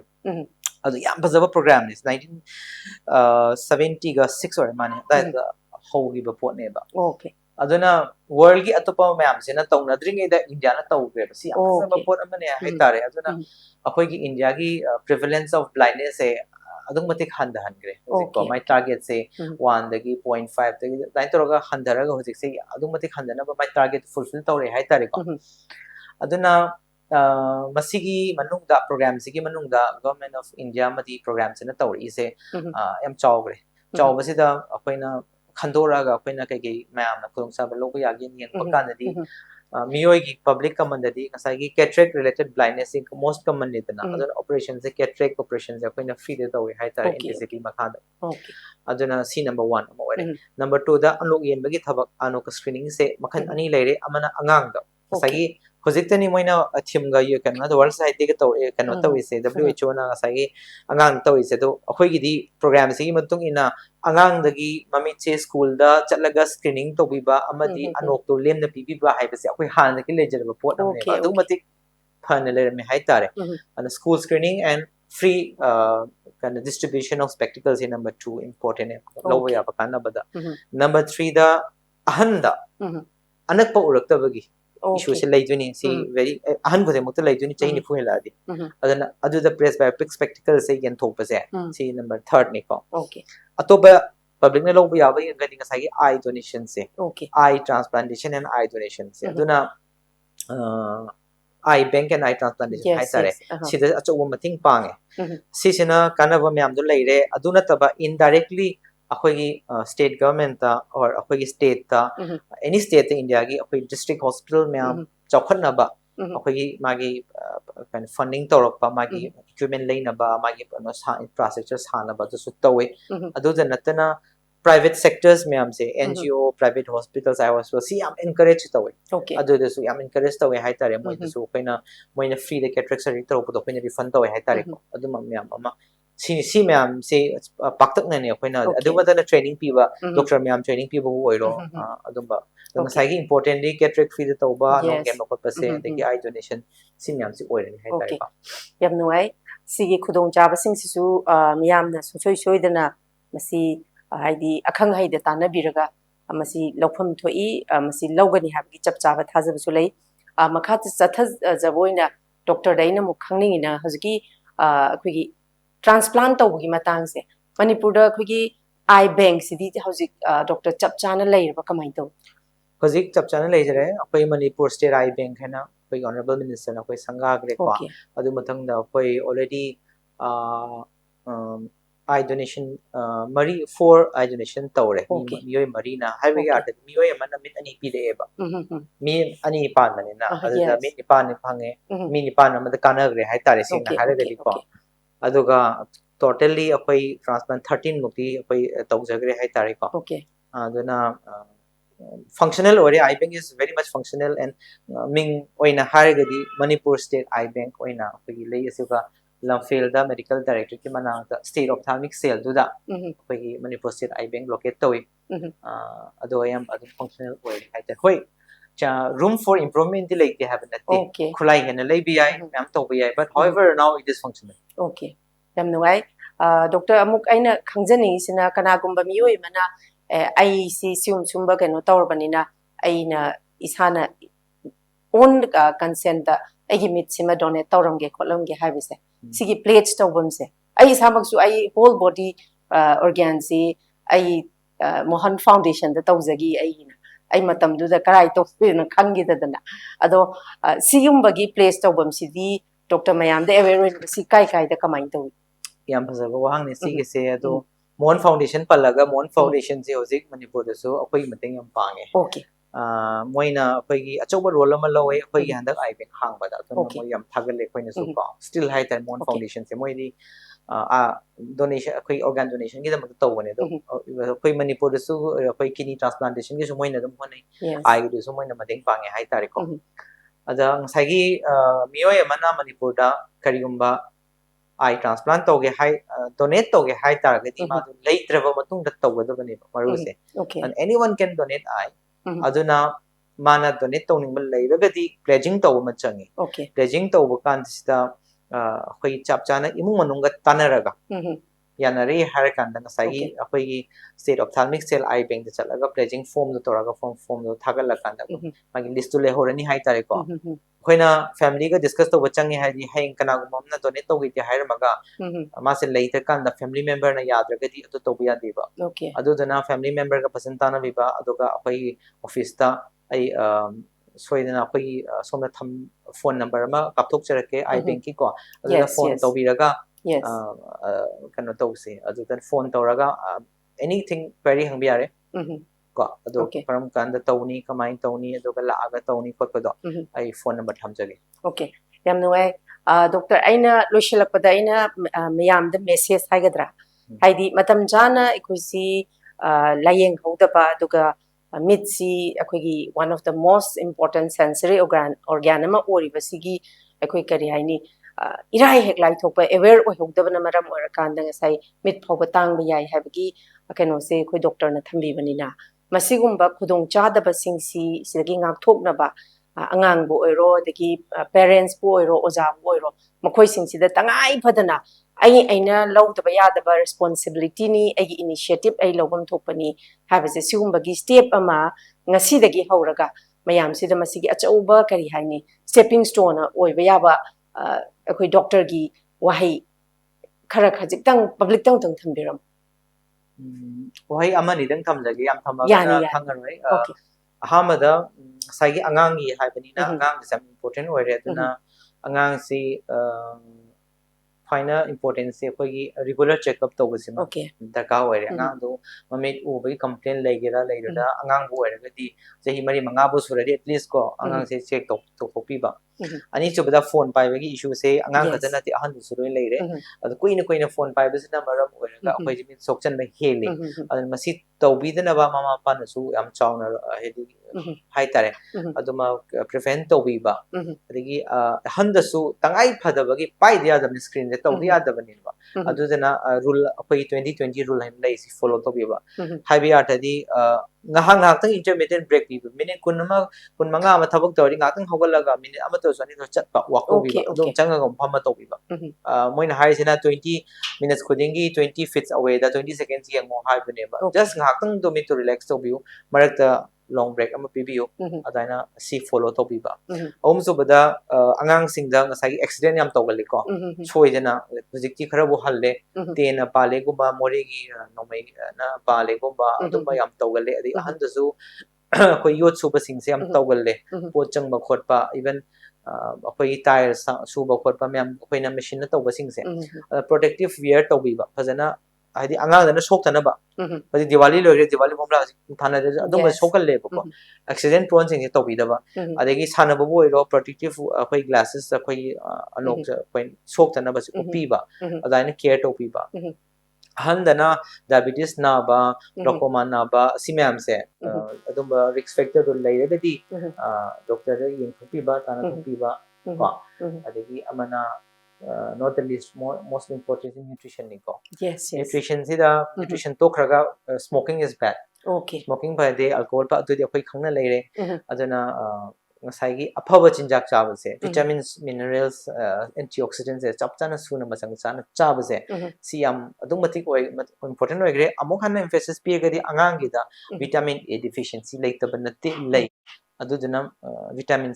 adu yam bazaba program is 1970 ga 6 or mane da hogi ba pot ne ba aduna world gi atopa mayam se na tawna dringi da India na tawbe ba si amsa pot amane hai tare aduna akoi gi India gi prevalence of blindness se adung matik handa hangre ko my target se 1 dagi 0.5 dagi dai toroga handara ga hojik se adung matik handana ba my target fulfill tawre hai tare ko aduna masigi manungda program sigi manungda government of India madi program se na tawri se am chawgre chawbasida akoina khandora ga akoina kai mayam na khudong sa lo ya gi nien pakan di Miyogi public common dadi ngasagi cataract related blindness is most common nidana aduna operations cataract operations akoina free de tawi hai tare NTCP makhada aduna C number 1 ama ore number 2 da anok yen bagi thabak anok screening se makhan ani leire amana angang da ngasagi hojikta ni moina thim ga yu kan na world side ga tawi kan tawi se WHO na ngasagi angang tawi se do akhoi gi di program se gi matung ina angang dagi mami che school da chatlaga screening to biba amadi anok to lem na pibiba hai base akhoi han ki lejer ba pot amne ba du mati phane le me hai tare and school screening and free kind of distribution of spectacles in number 2 important low ya ba kana bada number 3 da ahanda anak pa urak ta bagi issue se lay duni si very ahan ko de mukta lay duni chahi ni phun la di adana adu the presbyopic spectacles se yan thok pa se si number 3 ni ko atoba public na lobu ya ba yung gadi ngasagi eye donation se eye transplantation and eye donation se aduna eye bank and eye transplantation hai tare sida achobu mating pange si sina kanaba myam du leire aduna taba indirectly akhoi state government ta or akhoi state ta any state in India gi akhoi district hospital myam chawkhatna ba akhoi magi kind of funding tawrakpa magi equipment leina ba magi infrastructure sana ba su tawe adu da natana private sectors myam se NGO private hospitals I was see am encourage tawe adu da su am encourage tawe hai tare moi da su koina moina free the cataract surgery tawra ko koina refund tawe hai tare ko adu myam ama si myam se paktak na ne koina adu ba da training piba doctor myam training piba hu oiro adu ba ngasai gi importantly cataract free the tawba no game no ko pase de eye donation si myam si oiro hai tare ko yam nuai si gi khudong jaba sing si su myam na soi soi dana masi haidi akhang haida tana biraga amasi lawpham thoi amasi lawgani habgi chap chaba thajab su lei makha chatha jaboina doctor daina mu khangning ina hazki akhigi transplant tawgi matang se manipur da akhigi eye bank sidi hojik doctor chap chana leirba kamai taw hojik chap chana leijare akhoi manipur state eye bank hena akhoi honorable minister akhoi sangha gre ko adu mathang da akhoi already eye donation mari 4 eye donation tawre miyoi mari na haiwe ya ta miyoi amana mit ani pi de ba mi ani pan mane na adu da mi pan ni phange mi ni pan amada kana gre hai tare sing na hare gadi ko aduga totally apai transplant 13 mukti apai tawjagre hai tare ko aduna functional ore eye bank is very much functional and ming oina hare gadi manipur state eye bank oina apai lei asuga Lamphel da medical directorate ki mana da state ophthalmic cell du da apai manipur state eye bank locate tawi ado am adu functional ore hai ta hoi cha room for improvement di like have nati khulai hena lei bi ai am to bi ai but however now it is functional yam nuai doctor amuk aina khangjani sina kana gumba miyoi mana ai si sumba kano tawrbanina aina isana own consent da ai mit sima donate tawramge kholomge habise sigi plates tawbam se ai samak su ai whole body organ si ai mohan foundation da tawjagi ai ai matam du da karai to na khangi da dana ado siyumbagi place tawbam sidi doctor mayam da aware si kai kai da kamai tawi yam phasaba wahang ne si se ado mon foundation palaga mon foundation je hojik manipur da so akoi mateng yam pange moina akoi gi achoba role ama lowe akoi gi handak ai bank hang bada to mo yam thagale akoi ne so pa still high time mon foundation se moi di donation akoi organ donation gi da mak to bane do akoi manipur da so akoi kidney transplantation gi so moina dum honai ai gi so moina mateng pange hai tare ko ada ngai gi miyoi amana manipur da karigumba eye transplant toge hai donate toge hai targeti ma du leitrava matung da tawada bane maru se and anyone can donate eye aduna mana donate tawning bal leiragadi pledging taw ma changi pledging taw kan sida khoi chap chana imung manunga tanaraga yanari harakan da ngasai akhoi gi state ophthalmic cell eye bank da chalaga pledging form da toraga form do thagal kan da magi list to le horani hai tare ko khoina family ga discuss to bachangi hai di hai kana gum na donate to gi hai maga ma se leita kan da family member na yad ragadi adu to biya deba adu dana family member ga pasanta na biba adu ga akhoi office ta ai soidana akhoi somna tham phone number ma kapthok charake eye bank ki ko adu phone to biraga kano to se adu dan phone to raga anything query hang biare ko ado Okay. karam kanda tawni kamai tawni ado ka laaga tawni khotpado ai phone number thamjage Okay, yam nuai doctor aina loishilakpada aina miyam da message haigadra haidi matam jana ikuisi layeng hodaba aduga mitsi akogi one of the most important sensory organ ama oribasigi akoi kari haini irai hek lai thokpa aware oi hodaba na maram orakanda ngasai mit phoba tangba yai habagi akeno se koi doctor na thambi banina masigumba khudong chadaba singsi sidagi ngak thokna ba angang bu oiro dagi parents bu oiro oja bu oiro makhoi singsi da tangai phadana aina lawdaba yadaba responsibility ni agi initiative ai lawam thokpani habase sigumbagi step ama ngasi dagi hauraga mayam sida masigi achauba kari haini stepping stone oiba yaba akoi doctor gi wahi khara khajitang public tang thambiram wahi amani dang thamjage yam thamaga yani thangaroi okay ahamada sagi angangi haibani na angang is important oire aduna angang si फाइना importance से कोई regular checkup तो बस में दरकार हो रहा है अंगांग दो मम्मी वो भी कंप्लेन लेगेरा लेगेरा अंगांग वो है कि जही मरी मंगा बो सुरदी एटलीस्ट को अंगांग से चेक तो कॉपी बा अनि जो बता फोन पाए बगी इशू से अंगांग कतना ते अहन सुरई ले रे अद कोई न फोन पाए बस ना मरम ओरगा अखोय जिमि सोक्चन में हेले अद मसी तौबीदना बा मामा पानसु याम चावना हेदी हाय तारे अदुमा प्रिवेंट तौबीबा अदगी हंदसु तंगाई फदबगी पाइ दिया दम स्क्रीन दे तौबी आदबनी बा अदुदना rule अखोय 2020 rule hymn lie C follow तौबीबा Hibi आटदी ngahang ngahang intermittent break bi minute kunmanga ma thabak tori ngahang hogalaga minute ama to sani to chatpa walk bi ba dum changa gom phama to bi ba moina hai sina 20 minutes khudingi 20 feet away da 20 seconds yang mo hai bane ba just ngahang do me to relax to bi marak ta long break ama pi bi adaina si follow to bi ba om so bada angang sing da ngasai accident yam to gali ko choi jana hujikti khara bu halle tena pale go ba more gi nomai na pale go ba adum ba yam to gali ahan da su koi yot su ba sing se yam to galle po chang ba khot pa even koi tire su ba khot pa myam koi na machine na to ba sing se protective wear to bi ba fazana hadi angang da na sok thana ba hadi diwali logre diwali bomla thana de adum ba sokal le ba ko accident prone sing to bi da ba adegi sana ba bo ro protective koi glasses koi anok koi sok thana ba ko pi ba adaina care to pi ba handana diabetes na ba glaucoma na ba simyam se adum risk factor do lai da di doctor yin pi ba tana pi ba ko adegi amana not the least most important is nutrition ni ko yes nutrition sida nutrition to khraga smoking is bad okay smoking by the alcohol pa adu di akhoi khangna lai re aduna ngasai gi aphaba chinjak chaba se vitamins minerals antioxidants e chap chana suna masang chana chaba se siam adum matik oi important oi gre amok hanna emphasis pi gadi angang gi da vitamin A deficiency like tabanati lai aduduna vitamin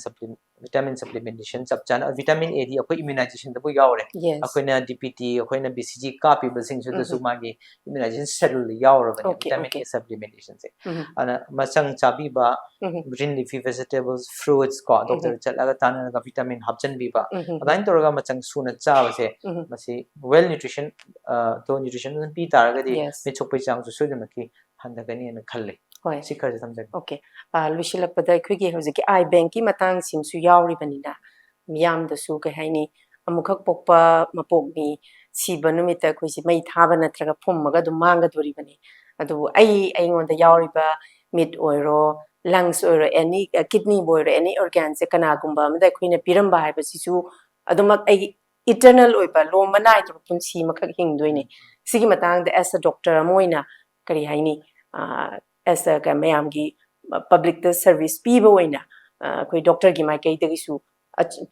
supplementation chap chana vitamin A di akhoi immunization da bu yaure akhoi na DPT akhoi na BCG copy basing su da su magi immunization schedule yaure ba vitamin A supplementation se ana masang chabi ba green leafy vegetables fruits ko doctor chalaga tana ga vitamin hapchan bi ba adain toraga machang suna chawa se masi well nutrition to nutrition pi taraga di me chokpai chang su soidam ki handagani na khalle sikar samjag okay lushilakpada khigi hojiki I bank ki matang sim su yauri banina miyam da su ka haini amukhak pokpa mapok ni siba numita khoisi mai thaba natraga phummaga du manga dori bani adu ai ngonda yauri ba mid oiro lungs oiro any kidney oiro any organ se kana gumba amda khoina piramba hai ba sisu adumak ai eternal oiba lomba nai to punsi makhak hingdoine sigi matang da as a doctor amoina kari haini as a mayam gi public the service piba oina koi doctor gi mai kai dagisu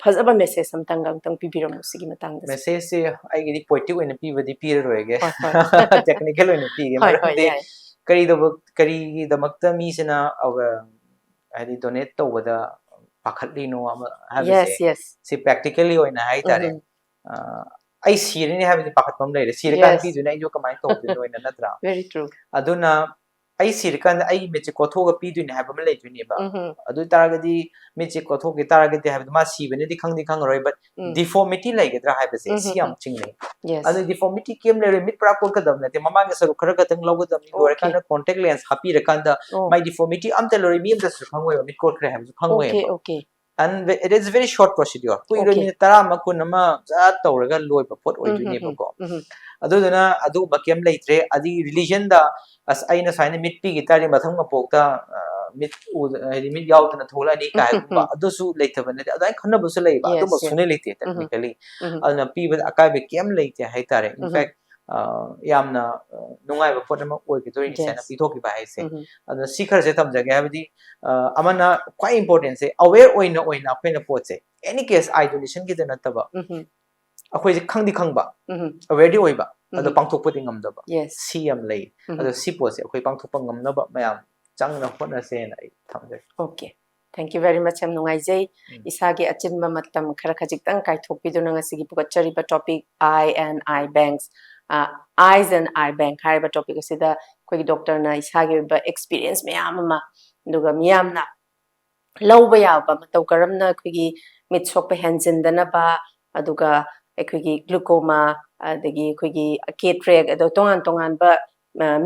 fazaba message samtang tang pibiram sigi matang da message se ai gi poetic oina piba di pir roege technical oina pi ge marade kari da makta mi sina awa adi donate to wada pakhatli no ama yes si practically oina hai tare ai siri ni habi pakhat pam lai re siri kan pi juna jo kamai to oina natra very true aduna ai sir kan ai me che kotho ga pi du ne ha ba le du ne ba adu tar ga di me che kotho ge tar ga di ha ma si bene di khang roi but deformity lai ga dra ha ba se si am ching ne adu deformity kem le mit pra ko ka dam ne te mama ge saru khara ka tang lo ga dam ni dor kan contact lens happy re kan da my deformity am te lori mi am da su khang wei mit ko kre ha su khang wei okay and it is a very short procedure kui ro mi tara ma kun ma za to ra ga loi pa pot oi du ne ba ko adu na adu ba kem leitre adi religion da as aina saina mit pi gitari mathang ma pokta mit u mit yaw na thola ni kai ba adu su leitha ban adu ai khana bu su lei ba adu ma sune leite technically alna pi ba akai be kem leite hai tare in fact yamna nungai ba pot ma oi gi dori ni sana pi thoki ba hai se adu sikhar se tham jage habdi amana quite important se aware oina apaina pot se any case eye donation gi na taba akhoi je khangdi khangba aware di oiba adu pangthok pati ngam daba si am lei adu si po se akhoi pangthok pang ngam na ba mayam changna hotna se na ai thamjai okay thank you very much am nungai jai isage achinba matam khara khajik tang kai thok pi dona ngasi gi pukachari ba topic eye and eye banks eyes and eye bank hai ba topic asida koi doctor na isage ba experience mayam ma duga miyam na lawba ya ba matau karam na koi gi mit sok pe hanjin dana ba aduga ekoi glaucoma adagi koi cataract ado tongan ba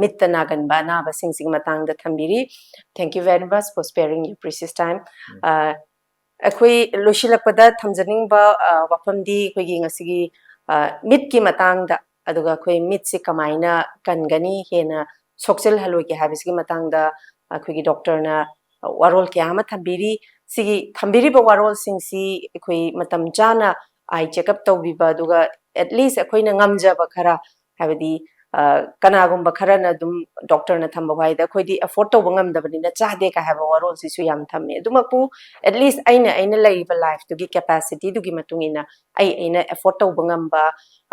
mitta nagan ba na ba sing matang da thambiri thank you very much for sparing your precious time ekoi loshilakpada thamjaning ba wafam di koi ngasigi mit ki matang da aduga koi mit si kamaina kangani hena soksel haloi ki habis ki matang da koi doctor na warol kya ma thambiri sigi thambiri ba warol sing si ekoi matam jana eye checkup tawbiba duga at least ekoi na ngamja ba khara habidi kanagumba khara na dum doctor na thamba wai da khoi di afford to bangam da bani na cha de ka have warol si su yam thamme dumapu at least aina lai ba life to gi capacity du gi matungina aina afford to bangam ba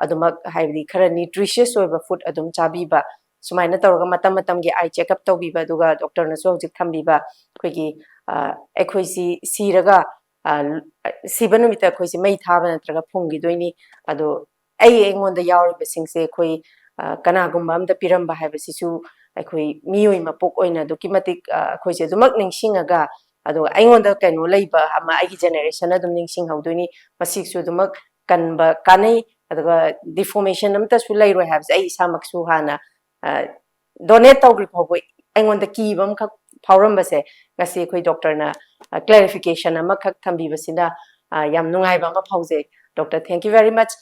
aduma habidi khara nutritious oi ba food adum chabi ba sumaina tawga matam gi eye checkup tawbiba duga doctor na so jik thambi ba khoi gi ekoi si siraga sibanu mita khoi si mai thaba natraga phungi doini ado ai engon da yawri ba singse khoi kanagumba amda piramba haiba sisu akhoi miyoi mapok oina dokimatik khoi se dumak ningsingaga ado aingon da kaino leiba ama agi generation adum ningsing haudoni masik su dumak kanba kanai aduga deformation amta su leiroi habs ai samak su hana donate tawgri phoboi aingon da kibam khak phawramba se ngasi khoi doctor na clarification ama khak thambi basina yam nungai ba ma phawje doctor thank you very much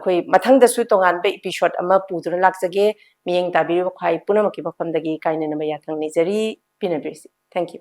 khoi mathang da su tongan be episode ama pudura laksage miyeng tabiri khai punamaki bafam dagi kaine na ya thang ni jari pinabisi thank you